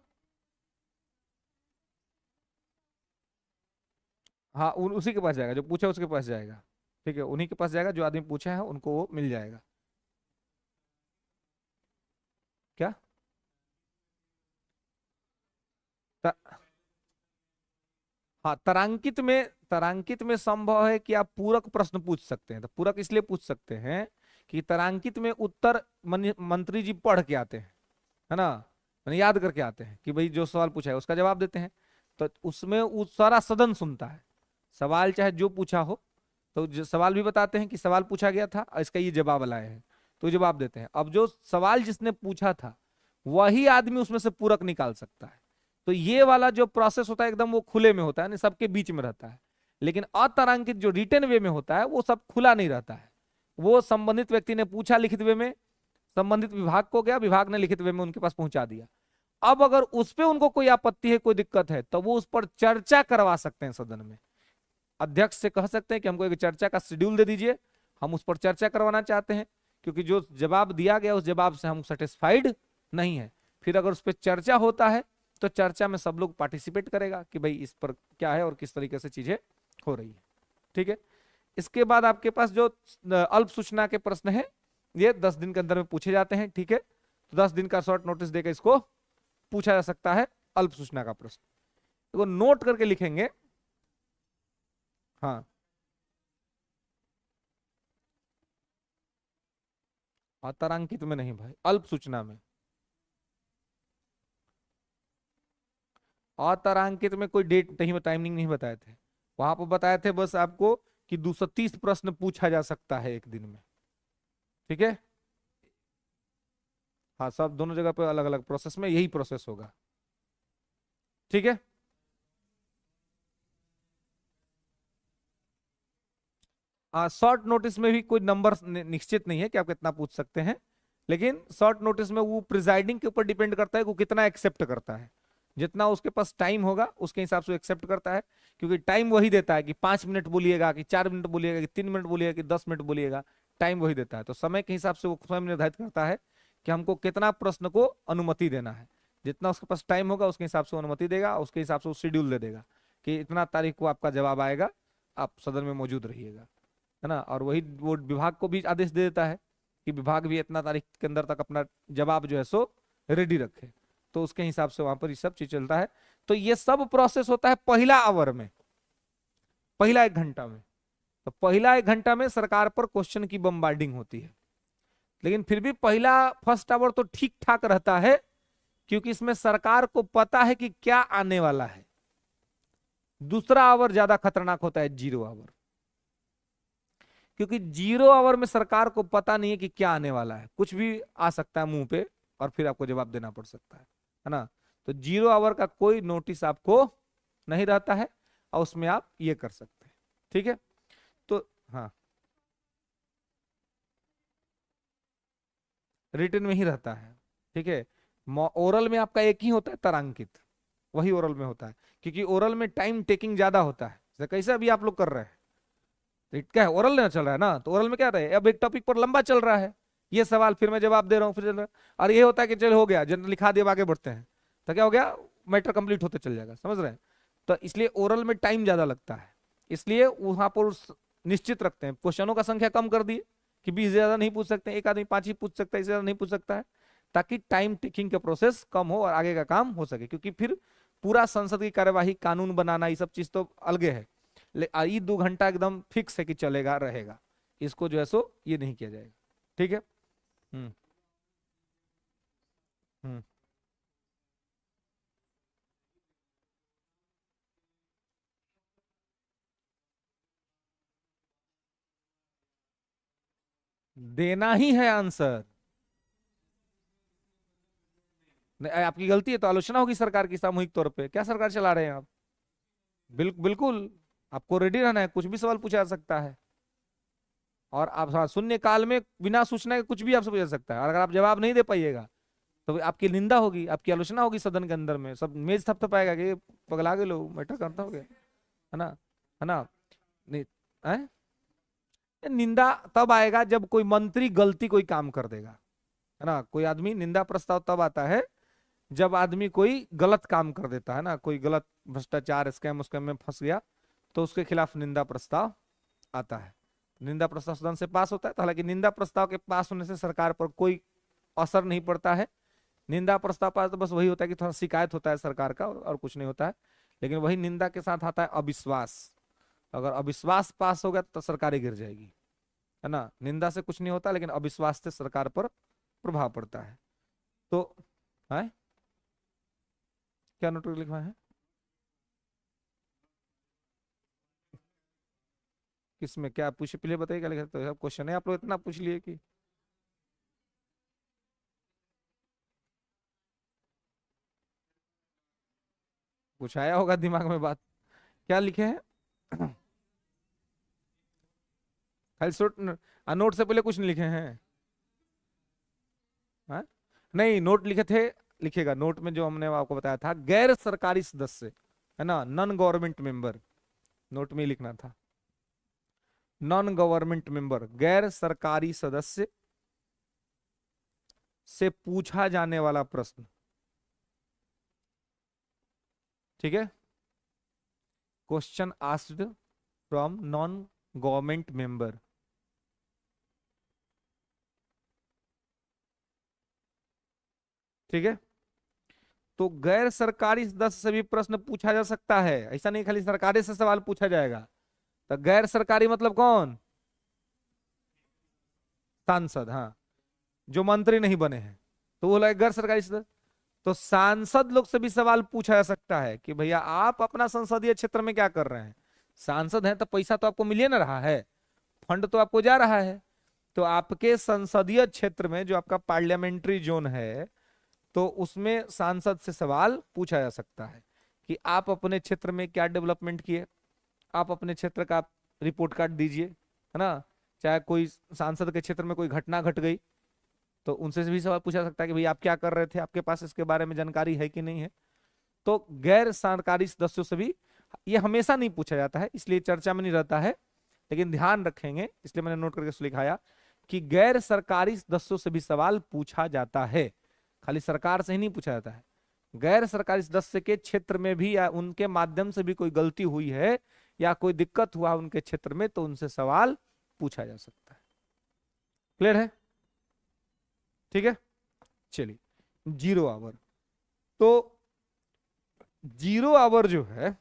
हाँ, उसी के पास जाएगा, जो पूछा उसके पास जाएगा। ठीक है, उन्हीं के पास जाएगा, जो आदमी पूछा है उनको वो मिल जाएगा। क्या त, हाँ, तारांकित में संभव है कि आप पूरक प्रश्न पूछ सकते हैं। तो पूरक इसलिए पूछ सकते हैं कि तारांकित में उत्तर मंत्री जी पढ़ के आते हैं, है ना, मैंने याद करके आते हैं कि भाई जो सवाल पूछा है उसका जवाब देते हैं। तो उसमें वो सारा सदन सुनता है, सवाल चाहे जो पूछा हो, तो सवाल भी बताते हैं कि सवाल पूछा गया था और इसका ये जवाब लाए हैं, तो जवाब देते हैं। अब जो सवाल जिसने पूछा था वही आदमी उसमें से पूरक निकाल सकता है। तो ये वाला जो प्रोसेस होता है एकदम वो खुले में होता है, सबके बीच में रहता है। लेकिन अतारांकित जो रिटन वे में होता है वो सब खुला नहीं रहता है, वो संबंधित व्यक्ति ने पूछा लिखित वे में, संबंधित विभाग को गया, विभाग ने लिखित वे में उनके पास पहुंचा दिया। अब अगर उस पर उनको कोई आपत्ति है, कोई दिक्कत है, तो वो उस पर चर्चा करवा सकते हैं सदन में। अध्यक्ष से कह सकते हैं कि हमको एक चर्चा का शेड्यूल दे दीजिए, हम उस पर चर्चा करवाना चाहते हैं, क्योंकि जो जवाब दिया गया उस जवाब से हम सेटिस्फाइड नहीं है। फिर अगर उस पर चर्चा होता है तो चर्चा में सब लोग पार्टिसिपेट करेगा कि भाई इस पर क्या है और किस तरीके से चीजें हो रही है। ठीक है, इसके बाद आपके पास जो अल्प सूचना के प्रश्न है ये 10 दिन के अंदर में पूछे जाते हैं। ठीक है, तो 10 दिन का शॉर्ट नोटिस देकर इसको पूछा जा सकता है अल्प सूचना का प्रश्न। तो नोट करके लिखेंगे। हाँ, अतारांकित में नहीं भाई, अल्प सूचना में। अतारांकित में कोई डेट नहीं, टाइमिंग नहीं बताए थे, वहां पर बताए थे बस आपको कि 230 प्रश्न पूछा जा सकता है एक दिन में। ठीक है, हाँ, सब दोनों जगह पे अलग अलग प्रोसेस में यही प्रोसेस होगा। ठीक है, शॉर्ट नोटिस में भी कोई नंबर निश्चित नहीं है कि आप कितना पूछ सकते हैं, लेकिन शॉर्ट नोटिस में वो प्रिजाइडिंग के ऊपर डिपेंड करता है कि वो कितना एक्सेप्ट करता है। जितना उसके पास टाइम होगा उसके हिसाब से एक्सेप्ट करता है, क्योंकि टाइम वही देता है कि 5 मिनट बोलिएगा, कि 4 मिनट बोलिएगा, कि 3 मिनट बोलिएगा, कि 10 मिनट बोलिएगा, टाइम वही देता है। तो समय के हिसाब से वो स्वयं निर्धारित करता है कि हमको कितना प्रश्न को अनुमति देना है। जितना उसके पास टाइम होगा उसके हिसाब से अनुमति देगा, उसके हिसाब से वो शेड्यूल दे देगा कि इतना तारीख को आपका जवाब आएगा, आप सदन में मौजूद रहिएगा, है ना। और वही वो विभाग को भी आदेश दे देता है कि विभाग भी इतना तारीख के अंदर तक अपना जवाब जो है सो रेडी रखे, तो उसके हिसाब से वहां पर ये सब चीज चलता है। तो ये सब प्रोसेस होता है पहला आवर में, पहला 1 घंटा में। तो पहला 1 घंटा में सरकार पर क्वेश्चन की बम्बार्डिंग होती है, लेकिन फिर भी पहला फर्स्ट आवर तो ठीक ठाक रहता है, क्योंकि इसमें सरकार को पता है कि क्या आने वाला है। दूसरा आवर ज्यादा खतरनाक होता है, 0 आवर, क्योंकि 0 आवर में सरकार को पता नहीं है कि क्या आने वाला है, कुछ भी आ सकता है मुंह पे और फिर आपको जवाब देना पड़ सकता है ना। तो 0 आवर का कोई नोटिस आपको नहीं रहता है और उसमें आप ये कर सकते हैं। ठीक है, तो हाँ, रिटन में ही रहता है। ठीक है, ओरल में आपका एक ही होता है तारांकित, वही ओरल में होता है, क्योंकि ओरल में टाइम टेकिंग ज्यादा होता है। जैसे कैसे अभी आप लोग कर रहे हैं, तो क्या है, ओरल ना चल रहा है ना, तो ओरल में क्या रहे, अब एक टॉपिक पर लंबा चल रहा है, ये सवाल फिर मैं जवाब दे रहा हूँ, फिर चल रहा है, और ये होता है कि चल हो गया, जनरल लिखा दिया, आगे बढ़ते हैं, तो क्या हो गया, मैटर कंप्लीट होते चल जाएगा, समझ रहे हैं। तो इसलिए ओरल में टाइम ज्यादा लगता है, इसलिए वहां पर निश्चित रखते हैं, क्वेश्चनों का संख्या कम कर दिए कि 20 से ज्यादा नहीं पूछ सकते, एक आदमी 5 ही पूछ सकता है, इससे ज्यादा नहीं पूछ सकता है, ताकि टाइम टेकिंग का प्रोसेस कम हो और आगे का काम हो सके, क्योंकि फिर पूरा संसद की कार्यवाही, कानून बनाना, ये सब चीज तो अलगे है, ये 2 घंटा एकदम फिक्स है कि चलेगा रहेगा, इसको जो है सो ये नहीं किया जाएगा। ठीक है। हम्म। हम्म। देना ही है आंसर। आपकी गलती है तो आलोचना होगी सरकार की सामूहिक तौर पे, क्या सरकार चला रहे हैं आप। बिल्कुल, आपको रेडी रहना है, कुछ भी सवाल पूछा जा सकता है, और आप, हाँ, शून्य काल में बिना सूचना के कुछ भी आपसे पूछा जा सकता है, और अगर आप जवाब नहीं दे पाइएगा तो आपकी निंदा होगी, आपकी आलोचना होगी सदन के अंदर में, सब मेज थपथपाएगा कि ये पगला गए लोग, मैटर करता हो गया, है ना, है ना। नहीं, है? निंदा तब आएगा जब कोई मंत्री गलती कोई काम कर देगा, है ना, कोई आदमी, निंदा प्रस्ताव तब आता है जब आदमी कोई गलत काम कर देता है ना, कोई गलत भ्रष्टाचार, स्कैम उसकैम में फंस गया, तो उसके खिलाफ निंदा प्रस्ताव आता है। निंदा प्रस्ताव सदन से पास होता है, तो हालांकि निंदा प्रस्ताव के पास होने से सरकार पर कोई असर नहीं पड़ता है, निंदा प्रस्ताव पास तो बस वही होता है कि थोड़ा शिकायत होता है सरकार का, और कुछ नहीं होता है। लेकिन वही निंदा के साथ आता है अविश्वास, अगर अविश्वास पास हो गया तो सरकार ही गिर जाएगी, है ना। निंदा से कुछ नहीं होता, लेकिन अविश्वास से सरकार पर प्रभाव पड़ता है। तो है, क्या नोट लिखा है, किसमें क्या पूछे, पहले बताइए क्या लिखा है? तो क्वेश्चन है, आप लोग इतना पूछ लिए कि कुछ आया होगा दिमाग में बात, क्या लिखे हैं। खाली नोट से पहले कुछ नहीं लिखे हैं, हाँ? नहीं, नोट लिखे थे, लिखेगा नोट में, जो हमने आपको बताया था, गैर सरकारी सदस्य, है ना, नॉन गवर्नमेंट मेंबर, नोट में ही लिखना था, नॉन गवर्नमेंट मेंबर, गैर सरकारी सदस्य से पूछा जाने वाला प्रश्न। ठीक है, question asked from non government member. ठीक है, तो गैर सरकारी सदस्य से भी प्रश्न पूछा जा सकता है, ऐसा नहीं खाली सरकारी से सवाल पूछा जाएगा। तो गैर सरकारी मतलब कौन, सांसद, हाँ, जो मंत्री नहीं बने हैं, तो वो लगे गैर सरकारी सदस्य। तो सांसद लोग से भी सवाल पूछा जा सकता है कि भैया आप अपना संसदीय क्षेत्र में क्या कर रहे हैं, सांसद हैं तो पैसा तो आपको मिल ना रहा है, फंड तो आपको जा रहा है, तो आपके संसदीय क्षेत्र में जो आपका पार्लियामेंट्री जोन है, तो उसमें सांसद से सवाल पूछा जा सकता है कि आप अपने क्षेत्र में क्या डेवलपमेंट किए, आप अपने क्षेत्र का रिपोर्ट कार्ड दीजिए, है ना। चाहे कोई सांसद के क्षेत्र में कोई घटना घट गई, तो उनसे भी सवाल पूछा सकता है कि भाई आप क्या कर रहे थे, आपके पास इसके बारे में जानकारी है कि नहीं है। तो गैर सरकारी सदस्यों से भी ये हमेशा नहीं पूछा जाता है, इसलिए चर्चा में नहीं रहता है, लेकिन ध्यान रखेंगे, इसलिए मैंने नोट करके लिखाया कि गैर सरकारी सदस्यों से भी सवाल पूछा जाता है, खाली सरकार से ही नहीं पूछा जाता है। गैर सरकारी सदस्य के क्षेत्र में भी या उनके माध्यम से भी कोई गलती हुई है या कोई दिक्कत हुआ उनके क्षेत्र में, तो उनसे सवाल पूछा जा सकता है। क्लियर है? ठीक है, चलिए, 0 आवर। तो 0 आवर जो है,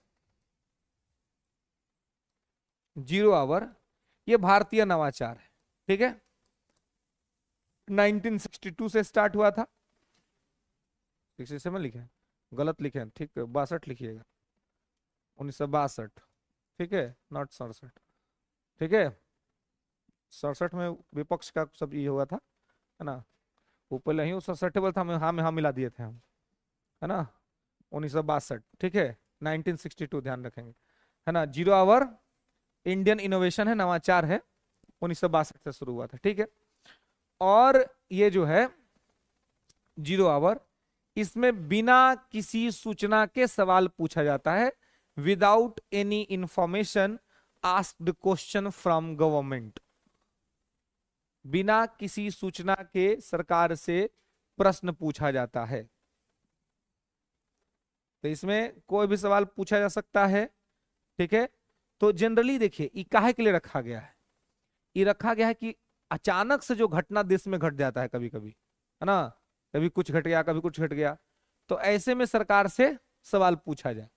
0 आवर ये भारतीय नवाचार है। ठीक है, 1962 से स्टार्ट हुआ था, 67 लिखे हैं? गलत लिखे हैं, ठीक है, 62 लिखिएगा, 1962। ठीक है, नॉट 67। ठीक है, 67 में विपक्ष का सब ये हुआ था, है ना, वो पहले ही 67 था, में हाँ मिला दिए थे हम, है ना, 1962। ठीक है, 1962 ध्यान रखेंगे, है ना। 0 आवर इंडियन इनोवेशन है, नवाचार है, 1962 से शुरू हुआ था। ठीक है, और ये जो है 0 आवर, इसमें बिना किसी सूचना के सवाल पूछा जाता है, without any information asked question from government. बिना किसी सूचना के सरकार से प्रश्न पूछा जाता है। तो इसमें कोई भी सवाल पूछा जा सकता है, ठीक है। तो जनरली देखिए ये काहे के लिए रखा गया है, ये रखा गया है कि अचानक से जो घटना देश में घट जाता है कभी कभी, है ना, कभी कुछ घट गया कभी कुछ घट गया, तो ऐसे में सरकार से सवाल पूछा जाए,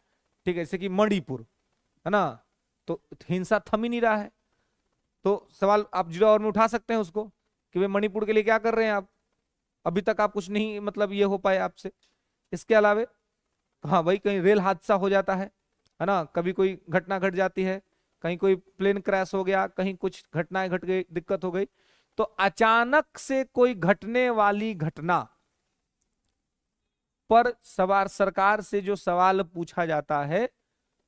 ठीक है। जैसे कि मणिपुर, है ना, तो हिंसा थम ही नहीं रहा है, तो सवाल आप 0 आवर में उठा सकते हैं उसको कि भाई मणिपुर के लिए क्या कर रहे हैं आप, अभी तक आप कुछ नहीं मतलब ये हो पाए आपसे। इसके अलावे हाँ भाई कहीं रेल हादसा हो जाता है ना, कभी कोई घटना घट जाती है, कहीं कोई प्लेन क्रैश हो गया, कहीं कुछ घटनाएं घट गई, दिक्कत हो गई, तो अचानक से कोई घटने वाली घटना पर सवाल सरकार से जो सवाल पूछा जाता है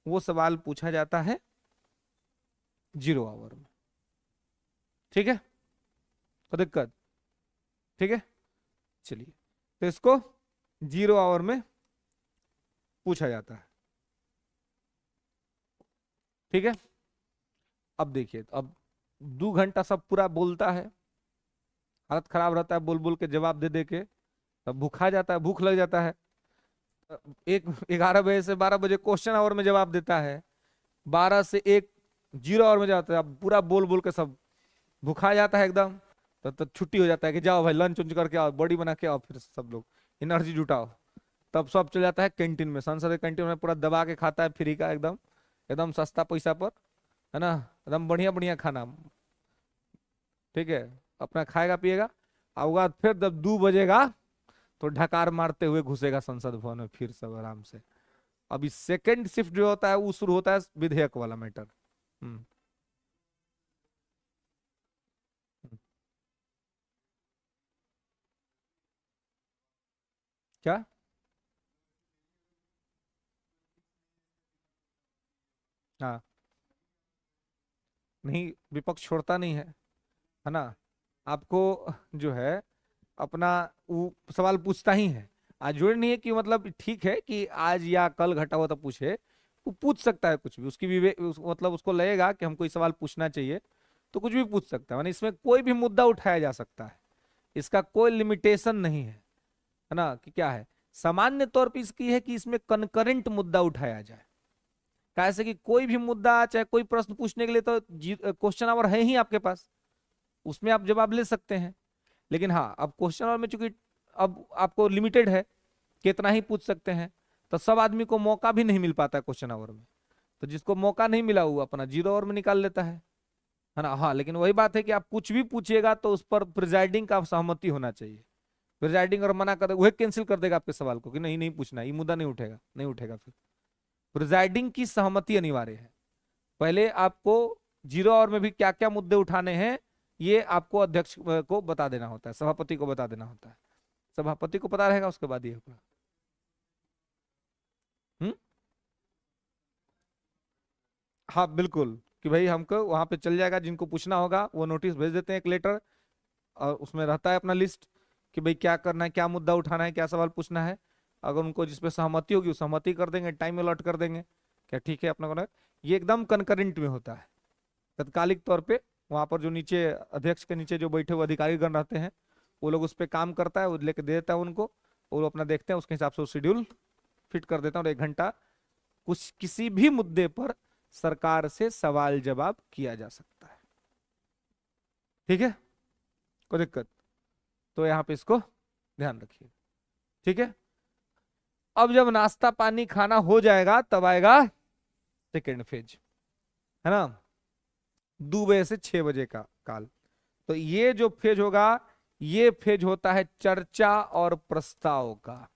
वो सवाल पूछा जाता है 0 आवर में, ठीक है। तो दिक्कत, ठीक है। चलिए, तो इसको 0 आवर में पूछा जाता है, ठीक है। अब देखिए, अब 2 घंटा सब पूरा बोलता है, हालत खराब रहता है बोल बोल के, जवाब दे दे के, तब भूखा जाता है, भूख लग जाता है। 11 बजे से 12 बजे क्वेश्चन आवर में जवाब देता है, 12 से 1 0 आवर में जाता है, अब पूरा बोल बोल के सब भूखा जाता है एकदम। तो छुट्टी हो जाता है कि जाओ भाई लंच उंच करके आओ, बॉडी बना के आओ, फिर सब लोग एनर्जी जुटाओ। तब सब चले जाता है कैंटीन में, संसद के कैंटीन में पूरा दबा के खाता है फ्री का, एकदम एकदम सस्ता पैसा पर, है ना, एकदम बढ़िया बढ़िया खाना, ठीक है। अपना खाएगा पिएगा, और फिर जब 2 बजेगा तो ढकार मारते हुए घुसेगा संसद भवन में, फिर सब आराम से। अभी सेकंड शिफ्ट जो होता है वो शुरू होता है विधेयक वाला मैटर। हम्म क्या? हाँ, नहीं विपक्ष छोड़ता नहीं है ना, आपको जो है अपना वो सवाल पूछता ही है। आज जरूरी नहीं है कि मतलब ठीक है कि आज या कल घटा हुआ तो पूछे, वो पूछ सकता है कुछ भी, उसकी मतलब उसको लगेगा कि हमको ये सवाल पूछना चाहिए तो कुछ भी पूछ सकता है, मानी इसमें कोई भी मुद्दा उठाया जा सकता है, इसका कोई लिमिटेशन नहीं है ना, कि क्या है। सामान्य तौर पर इसकी है कि इसमें कनकरेंट मुद्दा उठाया जाए, कैसे कि कोई भी मुद्दा चाहे कोई प्रश्न पूछने के लिए तो क्वेश्चन आवर है ही आपके पास, उसमें आप जवाब ले सकते हैं। लेकिन हाँ, अब क्वेश्चन आवर में चूंकि अब आपको लिमिटेड है, कितना ही पूछ सकते हैं, तो सब आदमी को मौका भी नहीं मिल पाता है क्वेश्चन आवर में, तो जिसको मौका नहीं मिला वो अपना 0 आवर में निकाल लेता है ना। हाँ, लेकिन वही बात है कि आप कुछ भी पूछिएगा तो उस पर प्रिजाइडिंग का सहमति होना चाहिए। प्रिजाइडिंग और मना कर वह कैंसिल कर देगा आपके सवाल को कि नहीं नहीं पूछना, ये मुद्दा नहीं उठेगा, नहीं उठेगा। फिर प्रिजाइडिंग की सहमति अनिवार्य है। पहले आपको 0 आवर में भी क्या क्या मुद्दे उठाने हैं ये आपको अध्यक्ष को बता देना होता है, सभापति को बता देना होता है, सभापति को पता रहेगा, उसके बाद ये होगा। हम्म हाँ बिल्कुल, कि भाई हमको वहां पे चल जाएगा, जिनको पूछना होगा वो नोटिस भेज देते हैं, एक लेटर, और उसमें रहता है अपना लिस्ट कि भाई क्या करना है, क्या मुद्दा उठाना है, क्या सवाल पूछना है। अगर उनको जिसपे सहमति होगी वो सहमति कर देंगे, टाइम अलॉट कर देंगे, क्या ठीक है अपना को। ये एकदम कनकरेंट में होता है, तत्कालिक तौर पे वहां पर जो नीचे अध्यक्ष के नीचे जो बैठे हुए अधिकारीगण रहते हैं वो लोग उस पर काम करता है, वो लेके दे देता है उनको, और वो अपना देखते हैं, उसके हिसाब से वो शेड्यूल फिट कर देता है, और 1 घंटा कुछ किसी भी मुद्दे पर सरकार से सवाल जवाब किया जा सकता है, ठीक है, कोई दिक्कत। तो यहाँ पे इसको ध्यान रखिए, ठीक है। अब जब नाश्ता पानी खाना हो जाएगा तब आएगा सेकेंड फेज, है ना, 2 बजे से 6 बजे का काल। तो ये जो फेज होगा ये फेज होता है चर्चा और प्रस्ताव का,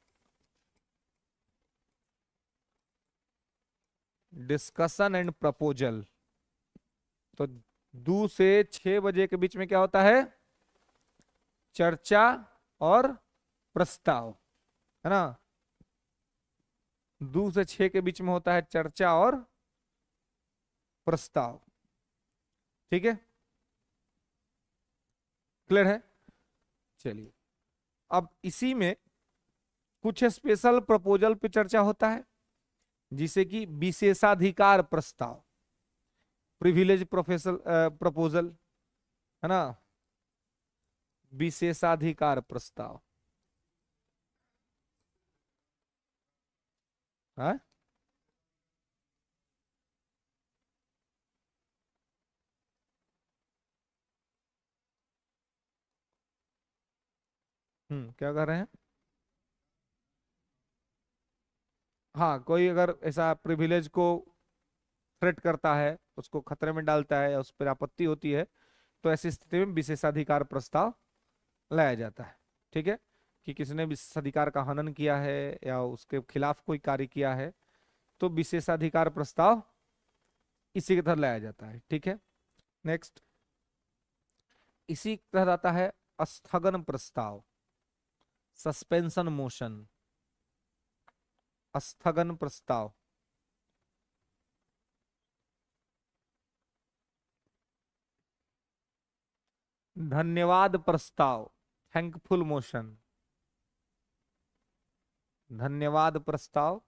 डिस्कशन एंड प्रपोजल। तो 2 से 6 बजे के बीच में क्या होता है, चर्चा और प्रस्ताव, है ना। 2 से 6 के बीच में होता है चर्चा और प्रस्ताव, ठीक है, क्लियर है। चलिए, अब इसी में कुछ स्पेशल प्रपोजल पे चर्चा होता है, जिसे कि विशेषाधिकार प्रस्ताव, प्रिविलेज प्रोफेसल प्रपोजल, है ना, विशेषाधिकार प्रस्ताव। है? क्या कर रहे हैं? हाँ, कोई अगर ऐसा प्रिविलेज को थ्रेट करता है, उसको खतरे में डालता है या उस पर आपत्ति होती है, तो ऐसी स्थिति में विशेषाधिकार प्रस्ताव लाया जाता है। ठीक है, कि किसी ने विशेषाधिकार का हनन किया है या उसके खिलाफ कोई कार्य किया है, तो विशेषाधिकार प्रस्ताव इसी के तहत लाया जाता है। ठीक है, नेक्स्ट, इसी के तहत आता है स्थगन प्रस्ताव, सस्पेंशन मोशन, स्थगन प्रस्ताव। धन्यवाद प्रस्ताव, थैंकफुल मोशन, धन्यवाद प्रस्ताव,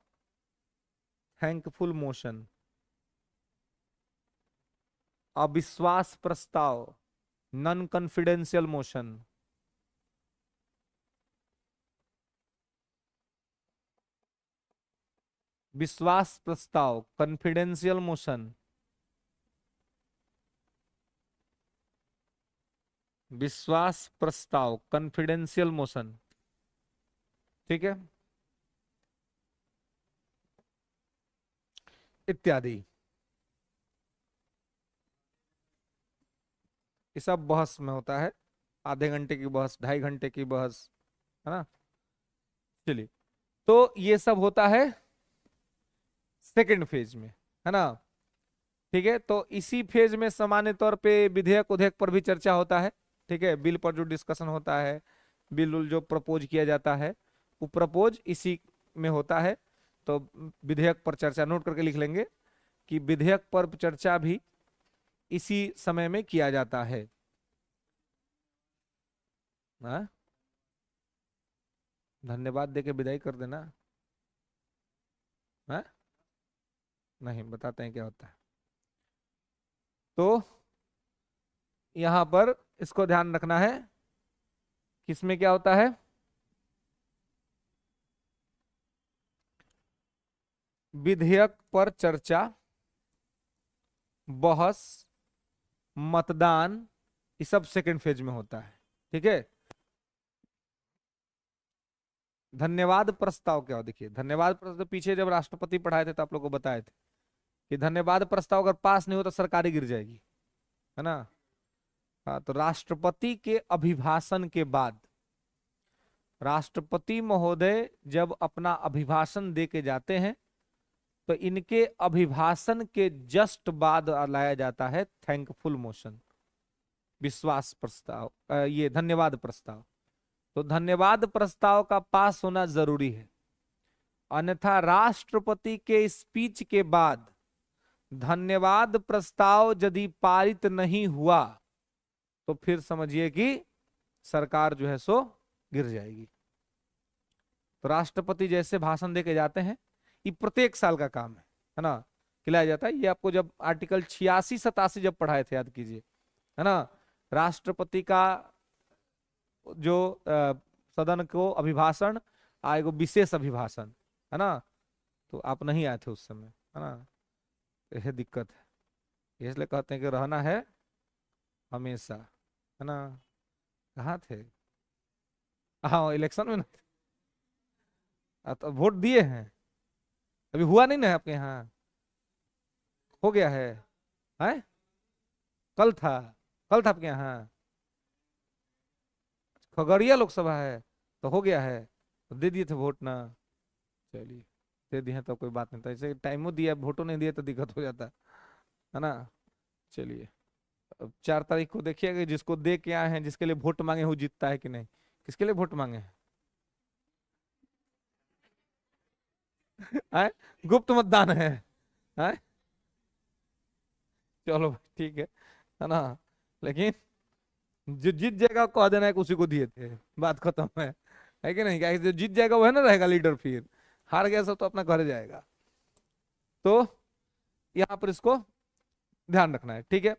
थैंकफुल मोशन। अविश्वास प्रस्ताव, नॉन कॉन्फिडेंशियल मोशन। विश्वास प्रस्ताव, कॉन्फिडेंशियल मोशन। विश्वास प्रस्ताव, कॉन्फिडेंशियल मोशन। ठीक है, इत्यादि। ये सब बहस में होता है, आधे घंटे की बहस, 2.5 घंटे की बहस, है ना। चलिए, तो ये सब होता है सेकंड फेज में, है ना। ठीक है, तो इसी फेज में सामान्य तौर पे विधेयक उधेयक पर भी चर्चा होता है। ठीक है, बिल पर जो डिस्कशन होता है, बिल उल जो प्रपोज किया जाता है, वो प्रपोज इसी में होता है। तो विधेयक पर चर्चा नोट करके लिख लेंगे कि विधेयक पर चर्चा भी इसी समय में किया जाता है। हाँ? धन्यवाद देके विदाई कर देना। हाँ? नहीं, बताते हैं क्या होता है। तो यहां पर इसको ध्यान रखना है, किसमें क्या होता है। विधेयक पर चर्चा, बहस, मतदान, ये सब सेकंड फेज में होता है। ठीक है, धन्यवाद प्रस्ताव क्या हो, देखिए धन्यवाद प्रस्ताव पीछे जब राष्ट्रपति पढ़ाए थे तो आप लोग को बताए थे कि धन्यवाद प्रस्ताव अगर पास नहीं हो तो सरकार गिर जाएगी, है ना। हाँ, तो राष्ट्रपति के अभिभाषण के बाद, राष्ट्रपति महोदय जब अपना अभिभाषण दे के जाते हैं, तो इनके अभिभाषण के जस्ट बाद लाया जाता है थैंकफुल मोशन, विश्वास प्रस्ताव, ये धन्यवाद प्रस्ताव। तो धन्यवाद प्रस्ताव का पास होना जरूरी है, अन्यथा राष्ट्रपति के स्पीच के बाद धन्यवाद प्रस्ताव यदि पारित नहीं हुआ तो फिर समझिए कि सरकार जो है सो गिर जाएगी। तो राष्ट्रपति जैसे भाषण देके जाते हैं, ये प्रत्येक साल का काम है ना, खिलाया जाता है। ये आपको जब आर्टिकल 86-87 जब पढ़ाए थे याद कीजिए, है ना। राष्ट्रपति का जो सदन को अभिभाषण, एगो विशेष अभिभाषण, है ना। तो आप नहीं आए थे उस समय, है ना, यह दिक्कत है। इसलिए कहते हैं कि रहना है हमेशा, है ना। कहाँ थे? हाँ, इलेक्शन में ना थे। तो वोट दिए हैं, अभी हुआ नहीं ना आपके यहाँ, हो गया है? कल था, कल था आपके यहाँ, खगड़िया लोकसभा है, तो हो गया है, तो दे दिए थे वोट ना। चलिए, दे दिए तो कोई बात नहीं, तो ऐसे टाइमो दिया वोटो नहीं दिया तो दिक्कत हो जाता है ना। चलिए, अब 4 तारीख को देखिएगा, जिसको दे के आए हैं, जिसके लिए वोट मांगे वो जीतता है कि नहीं। किसके लिए वोट मांगे हैं? आए? गुप्त मतदान है? आए? चलो ठीक है ना, लेकिन जो जीत जाएगा कह देना है कि उसी को दिए थे, बात खत्म है कि नहीं? क्या जो जीत जाएगा वो है ना रहेगा लीडर, फिर हार गया सब तो अपना घर जाएगा। तो यहां पर इसको ध्यान रखना है, ठीक है।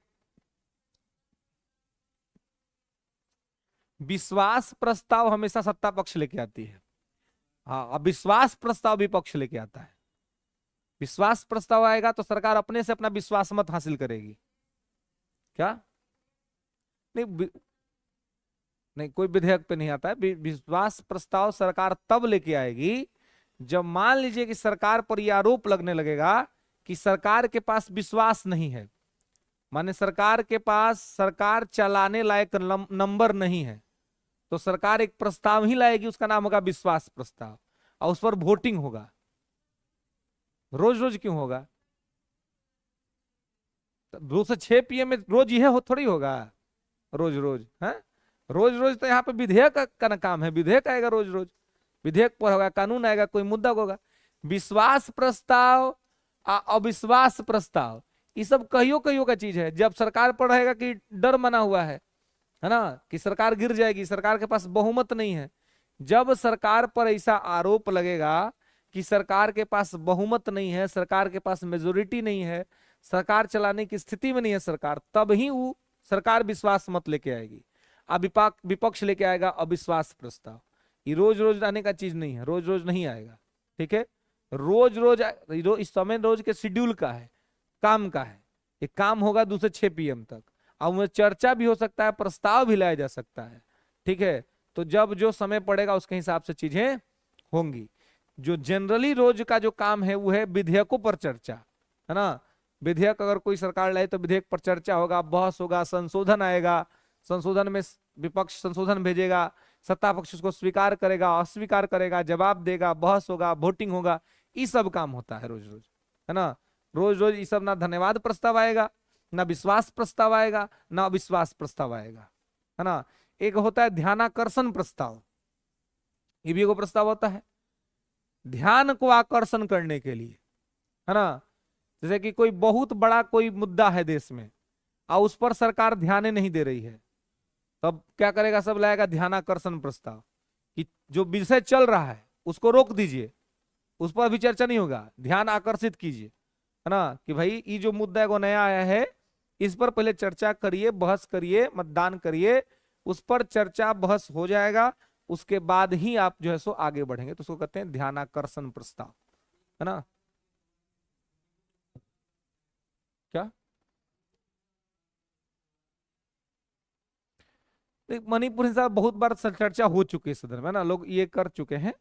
विश्वास प्रस्ताव हमेशा सत्ता पक्ष लेके आती है। हाँ, अविश्वास प्रस्ताव विपक्ष लेके आता है। विश्वास प्रस्ताव आएगा तो सरकार अपने से अपना विश्वास मत हासिल करेगी। क्या? नहीं, नहीं, कोई विधेयक पे नहीं आता है। विश्वास प्रस्ताव सरकार तब लेके आएगी जब मान लीजिए कि सरकार पर यह आरोप लगने लगेगा कि सरकार के पास विश्वास नहीं है, माने सरकार के पास सरकार चलाने लायक नंबर नहीं है, तो सरकार एक प्रस्ताव ही लाएगी, उसका नाम होगा विश्वास प्रस्ताव, और उस पर वोटिंग होगा। रोज रोज क्यों होगा? 2 से 6 PM में रोज यह हो थोड़ी होगा, रोज रोज है। रोज रोज तो यहाँ पे विधेयक का ना काम है, विधेयक आएगा रोज रोज, विधेयक पर होगा, कानून आएगा, कोई मुद्दा होगा। विश्वास प्रस्ताव अविश्वास प्रस्ताव ये सब कहियो कहियो का चीज है। जब सरकार पर रहेगा कि डर मना हुआ है ना, कि सरकार गिर जाएगी, सरकार के पास बहुमत नहीं है। जब सरकार पर ऐसा आरोप लगेगा कि सरकार के पास बहुमत नहीं है, सरकार के पास मेजोरिटी नहीं है, सरकार चलाने की स्थिति में नहीं है सरकार, तब ही वो सरकार विश्वास मत लेके आएगी। अब विपक्ष लेके आएगा अविश्वास प्रस्ताव। ये रोज रोज आने का चीज नहीं है, रोज रोज नहीं आएगा, ठीक है। रोज रोज इस समय रोज के शेड्यूल का है, काम का है। ये काम होगा 2 से 6 PM तक, और उसमें चर्चा भी हो सकता है, प्रस्ताव भी लाया जा सकता है, ठीक है। तो जब जो समय पड़ेगा उसके हिसाब से चीजें होंगी। जो जनरली रोज का जो काम है वो है विधेयकों पर चर्चा, है ना। विधेयक अगर कोई सरकार लाए तो विधेयक पर चर्चा होगा, बहस होगा, संशोधन आएगा, संशोधन में विपक्ष संशोधन भेजेगा, सत्ता पक्ष उसको स्वीकार करेगा, अस्वीकार करेगा, जवाब देगा, बहस होगा, वोटिंग होगा, ये सब काम होता है रोज रोज, है ना। रोज रोज ये सब ना धन्यवाद प्रस्ताव आएगा, ना विश्वास प्रस्ताव आएगा, ना अविश्वास प्रस्ताव आएगा, है ना। एक होता है ध्यानाकर्षण प्रस्ताव, ये भी एक प्रस्ताव होता है ध्यान को आकर्षण करने के लिए, है ना। जैसे कि कोई बहुत बड़ा कोई मुद्दा है देश में और उस पर सरकार ध्यान नहीं दे रही है, तब क्या करेगा, सब लाएगा ध्यानाकर्षण प्रस्ताव कि जो विषय चल रहा है उसको रोक दीजिए, उस पर अभी चर्चा नहीं होगा, ध्यान आकर्षित कीजिए, है ना। कि भाई ये जो मुद्दा को नया आया है इस पर पहले चर्चा करिए, बहस करिए, मतदान करिए, उस पर चर्चा बहस हो जाएगा, उसके बाद ही आप जो है सो आगे बढ़ेंगे। तो उसको कहते हैं ध्यानाकर्षण प्रस्ताव, है ना। क्या? मणिपुर हिंसा बहुत बार चर्चा हो चुकी है सदन में ना, लोग ये कर चुके हैं।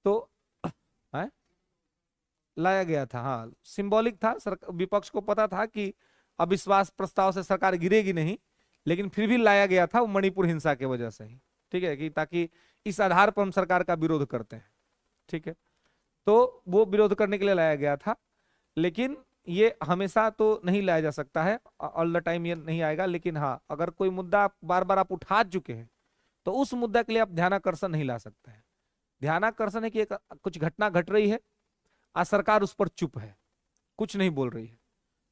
तो है लाया गया था, हाँ सिंबॉलिक था, विपक्ष को पता था कि अविश्वास प्रस्ताव से सरकार गिरेगी नहीं, लेकिन फिर भी लाया गया था वो मणिपुर हिंसा की वजह से ही, ठीक है, कि ताकि इस आधार पर हम सरकार का विरोध करते हैं, ठीक है। तो वो विरोध करने के लिए लाया गया था, लेकिन ये हमेशा तो नहीं लाया जा सकता है, ऑल द टाइम ये नहीं आएगा। लेकिन हाँ, अगर कोई मुद्दा बार बार आप उठा चुके हैं तो उस मुद्दा के लिए आप ध्यानाकर्षण नहीं ला सकते हैं। ध्यानाकर्षण है कि कुछ घटना घट रही है और सरकार उस पर चुप है, कुछ नहीं बोल रही है,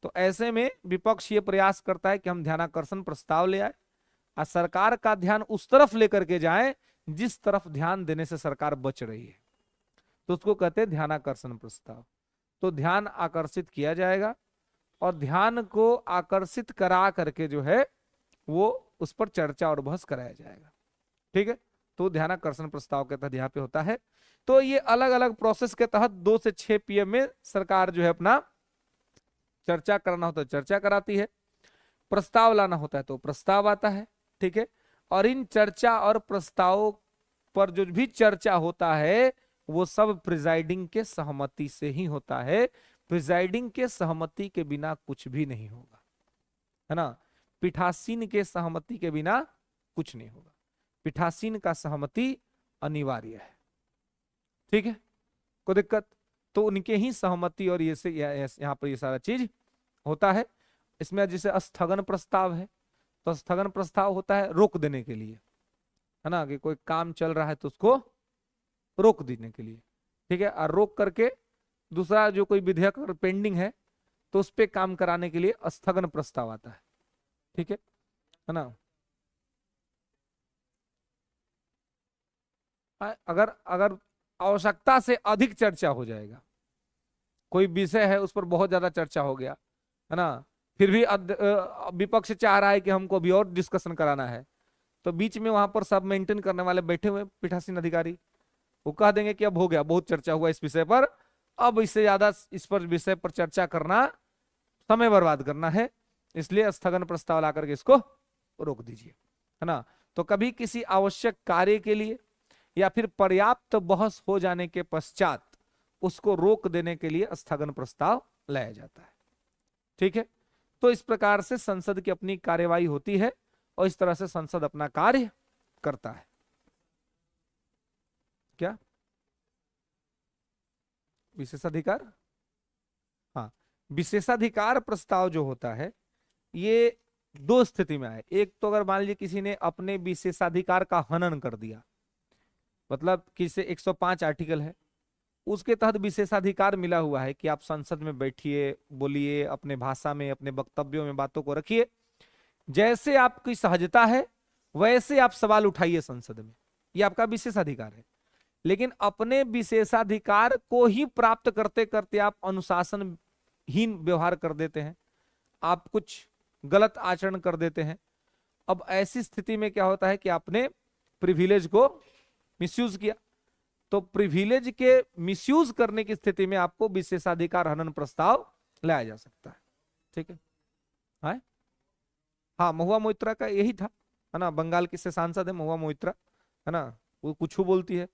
तो ऐसे में विपक्ष ये प्रयास करता है कि हम ध्यानाकर्षण प्रस्ताव ले आए और सरकार का ध्यान उस तरफ लेकर के जाए जिस तरफ ध्यान देने से सरकार बच रही है, तो उसको कहते हैं ध्यानाकर्षण प्रस्ताव। तो ध्यान आकर्षित किया जाएगा और ध्यान को आकर्षित करा करके जो है वो उस पर चर्चा और बहस कराया जाएगा, ठीक है। तो ध्यानाकर्षण प्रस्ताव के तहत यहाँ पे होता है। तो ये अलग अलग प्रोसेस के तहत 2 से 6 PM में सरकार जो है अपना चर्चा करना होता है चर्चा कराती है, प्रस्ताव लाना होता है तो प्रस्ताव आता है, ठीक है। और इन चर्चा और प्रस्ताव पर जो भी चर्चा होता है वो सब प्रिजाइडिंग के सहमति से ही होता है। प्रिजाइडिंग के सहमति के बिना कुछ भी नहीं होगा, है ना। पीठासीन के सहमति के बिना कुछ नहीं होगा, पीठासीन का सहमति अनिवार्य है, ठीक है। कोई दिक्कत? तो उनके ही सहमति और ये से यहाँ पर ये सारा चीज होता है। इसमें जैसे स्थगन प्रस्ताव है, तो स्थगन प्रस्ताव होता है रोक देने के लिए, है ना, कि कोई काम चल रहा है तो उसको रोक देने के लिए, ठीक है। और रोक करके दूसरा जो कोई विधेयक अगर पेंडिंग है तो उस पर काम कराने के लिए स्थगन प्रस्ताव आता है, ठीक है ना। अगर अगर आवश्यकता से अधिक चर्चा हो जाएगा, कोई विषय है उस पर बहुत ज्यादा चर्चा हो गया है ना, फिर भी विपक्ष चाह रहा है कि हमको अभी और डिस्कशन कराना है, तो बीच में वहां पर सब मेंटेन करने वाले बैठे हुए पीठासीन अधिकारी, वो कह देंगे कि अब हो गया, बहुत चर्चा हुआ इस विषय पर, अब इससे ज्यादा इस पर विषय पर चर्चा करना समय बर्बाद करना है, इसलिए स्थगन प्रस्ताव ला करके इसको रोक दीजिए, है ना। तो कभी किसी आवश्यक कार्य के लिए या फिर पर्याप्त बहस हो जाने के पश्चात उसको रोक देने के लिए स्थगन प्रस्ताव लाया जाता है। ठीक है, तो इस प्रकार से संसद की अपनी कार्यवाही होती है और इस तरह से संसद अपना कार्य करता है। क्या विशेषाधिकार? हाँ, विशेषाधिकार प्रस्ताव जो होता है ये दो स्थिति में आए। एक तो अगर मान लीजिए किसी ने अपने विशेषाधिकार का हनन कर दिया, मतलब किसी 105 आर्टिकल है उसके तहत विशेषाधिकार मिला हुआ है कि आप संसद में बैठिए, बोलिए, अपने भाषा में, अपने वक्तव्यों में बातों को रखिए, जैसे आपकी सहजता है वैसे आप सवाल उठाइए संसद में, ये आपका विशेषाधिकार है। लेकिन अपने विशेषाधिकार को ही प्राप्त करते करते आप अनुशासनहीन व्यवहार कर देते हैं, आप कुछ गलत आचरण कर देते हैं। अब ऐसी स्थिति में क्या होता है कि आपने प्रिविलेज को मिसयूज किया, तो प्रिविलेज के मिसयूज करने की स्थिति में आपको विशेषाधिकार हनन प्रस्ताव लाया जा सकता है। ठीक है, हाँ, महुआ मोइत्रा का यही था, है ना, बंगाल की से सांसद है महुआ मोइत्रा, है ना, वो कुछ बोलती है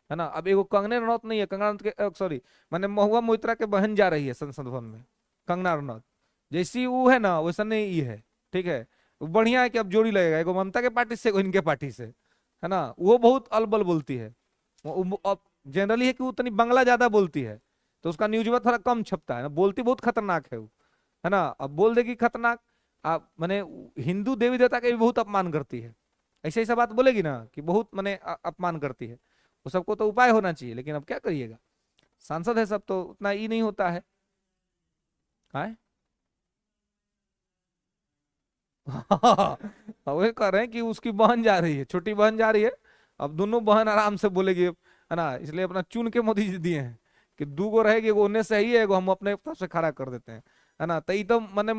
ना। अब एगो कंगना रनौत नहीं है, कंगना रनौत के सॉरी मैंने महुआ मोइत्रा के बहन जा रही है संसद भवन में, कंगना रनौत जैसी वो है ना वैसा नहीं ये है। ठीक है, बढ़िया है कि अब जोड़ी लगेगा, एगो ममता के पार्टी से एगो इनके पार्टी से, है ना, वो बहुत अलबल बोलती है, जनरली है कि वो उतनी बंगला ज्यादा बोलती है तो उसका न्यूज में थोड़ा कम छपता है ना, बोलती बहुत खतरनाक है वो, है ना। अब बोल देगी खतरनाक, आप माने हिंदू देवी देवता के भी बहुत अपमान करती है, ऐसे ऐसा बात बोलेगी ना कि बहुत माने अपमान करती है, वो सबको तो उपाय होना चाहिए, लेकिन अब क्या करिएगा, सांसद है सब तो उतना ही नहीं होता है। हाँ वो कह रहे हैं कि उसकी बहन जा रही है, छोटी बहन जा रही है, अब दोनों बहन आराम से बोलेगी, है ना, इसलिए अपना चुन के मोदी जी दिए हैं कि दू गो रहेगी, एगो उन्हें सही है, एगो हम अपने तरफ से खड़ा कर देते हैं, है ना। तो मैंने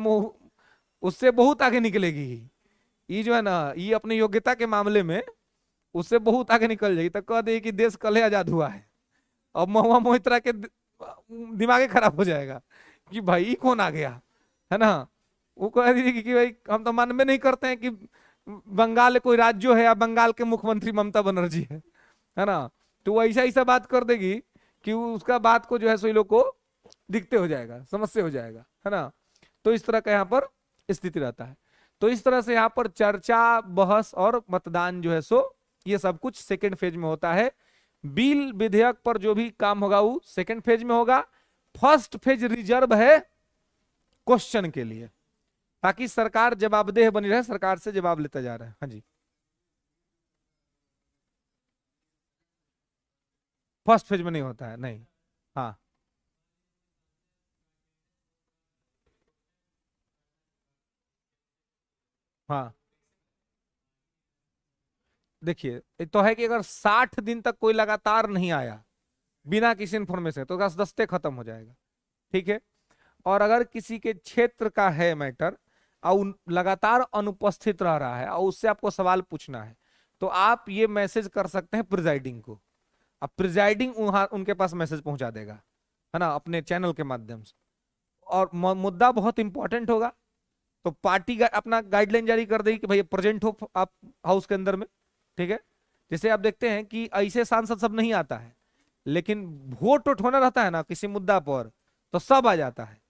उससे बहुत आगे निकलेगी, ये जो है ना, ये अपनी योग्यता के मामले में उससे बहुत आगे निकल जाएगी, तो कह देगी कि देश कल आजाद हुआ है। अब महुआ मोहित्रा के दिमाग खराब हो जाएगा कि भाई कौन आ गया, है ना। वो कह रही कि भाई हम तो मानवे नहीं करते हैं कि बंगाल कोई राज्य है या बंगाल के मुख्यमंत्री ममता बनर्जी है ना। तो वो ऐसा ऐसा बात कर देगी कि उसका बात को जो है सो लोग को दिखते हो जाएगा, समस्या हो जाएगा, है ना। तो इस तरह का यहाँ पर स्थिति रहता है। तो इस तरह से यहाँ पर चर्चा, बहस और मतदान जो है सो ये सब कुछ सेकेंड फेज में होता है। बिल विधेयक पर जो भी काम होगा वो सेकेंड फेज में होगा। फर्स्ट फेज रिजर्व है क्वेश्चन के लिए, ताकि सरकार जवाबदेह बनी रहे, सरकार से जवाब लेता जा रहा है। हाँ जी, फर्स्ट फेज में नहीं होता है, नहीं। हाँ, हाँ, देखिए एक तो है कि अगर 60 दिन तक कोई लगातार नहीं आया बिना किसी इन्फॉर्मेशन, तो उसका दस्ते खत्म हो जाएगा। ठीक है, और अगर किसी के क्षेत्र का है मैटर और लगातार अनुपस्थित रह रहा है और उससे आपको सवाल पूछना है, तो आप ये मैसेज कर सकते हैं प्रिजाइडिंग को। अब प्रिजाइडिंग उनके पास मैसेज पहुंचा देगा, है ना, अपने चैनल के माध्यम से। और मुद्दा बहुत इंपॉर्टेंट होगा तो पार्टी अपना गाइडलाइन जारी कर देगी कि भाई प्रेजेंट हो आप हाउस के अंदर में। ठीक है, जैसे आप देखते हैं कि ऐसे सांसद सब नहीं आता है, लेकिन वोट होना रहता है ना किसी मुद्दा पर तो सब आ जाता है।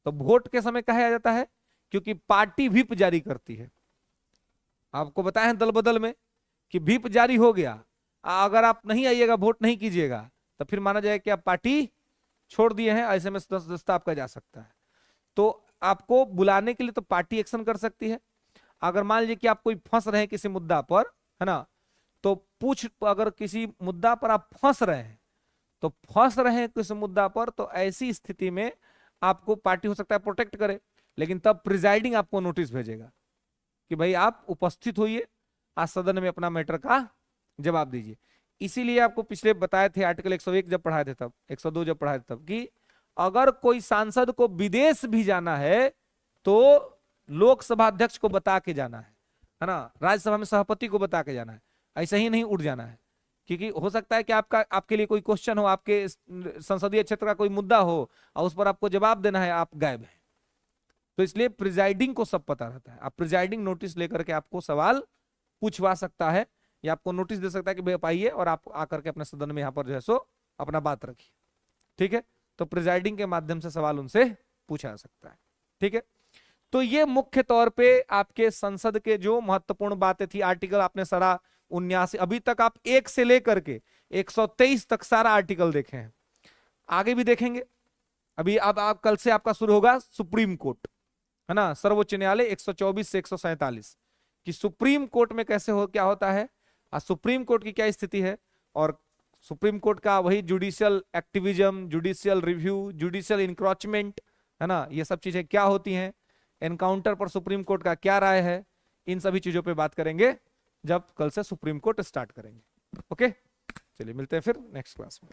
तो वोट के समय कहा जाता है क्योंकि पार्टी व्हिप जारी करती है। आपको बताया है दल बदल में कि व्हिप जारी हो गया, अगर आप नहीं आइएगा, वोट नहीं कीजिएगा, तो फिर माना जाए कि आप पार्टी छोड़ दिए हैं, ऐसे में सदस्यता आपका जा सकता है। तो आपको बुलाने के लिए तो पार्टी एक्शन कर सकती है। अगर मान लीजिए कि आप कोई फंस रहे हैं किसी मुद्दा पर, है ना, तो अगर किसी मुद्दा पर आप फंस रहे हैं, तो फंस रहे हैं किसी मुद्दा पर, तो ऐसी स्थिति में आपको पार्टी हो सकता है प्रोटेक्ट करे, लेकिन तब प्रिजाइडिंग आपको नोटिस भेजेगा कि भाई आप उपस्थित होइए, आज सदन में अपना मैटर का जवाब दीजिए। इसीलिए आपको पिछले बताए थे आर्टिकल 101 जब पढ़ाए थे तब, 102 जब पढ़ाए थे तब, कि अगर कोई सांसद को विदेश भी जाना है तो लोकसभा अध्यक्ष को बता के जाना है ना, राज्यसभा में सभापति को बता के जाना है, ऐसे ही नहीं उड़ जाना है। क्योंकि हो सकता है कि आपके लिए कोई क्वेश्चन हो, आपके संसदीय क्षेत्र का कोई मुद्दा हो और उस पर आपको जवाब देना है, आप गायब हैं। तो इसलिए प्रिजाइडिंग को सब पता रहता है। आप प्रिजाइडिंग नोटिस लेकर के आपको सवाल पूछवा सकता है या आपको नोटिस दे सकता है कि भाई आप आइए और आप आकर के अपने सदन में यहाँ पर जो है सो अपना बात रखिए। ठीक है, तो प्रिजाइडिंग के माध्यम से सवाल उनसे पूछा जा सकता है। ठीक है, तो ये मुख्य तौर पे आपके संसद के जो महत्वपूर्ण बातें थी। आर्टिकल आपने सारा 79 अभी तक आप 1 से लेकर के 123 तक सारा आर्टिकल देखे हैं, आगे भी देखेंगे। अभी अब आप कल से आपका शुरू होगा सुप्रीम कोर्ट, है ना, सर्वोच्च न्यायालय 124 से 147 कि सुप्रीम कोर्ट में कैसे हो, क्या होता है, सुप्रीम कोर्ट की क्या स्थिति है, और सुप्रीम कोर्ट का वही judicial activism, judicial review, judicial encroachment, है ना, ये सब चीजें क्या होती हैं, एनकाउंटर पर सुप्रीम कोर्ट का क्या राय है, इन सभी चीजों पे बात करेंगे जब कल से सुप्रीम कोर्ट स्टार्ट करेंगे। ओके, चलिए मिलते हैं फिर नेक्स्ट क्लास में।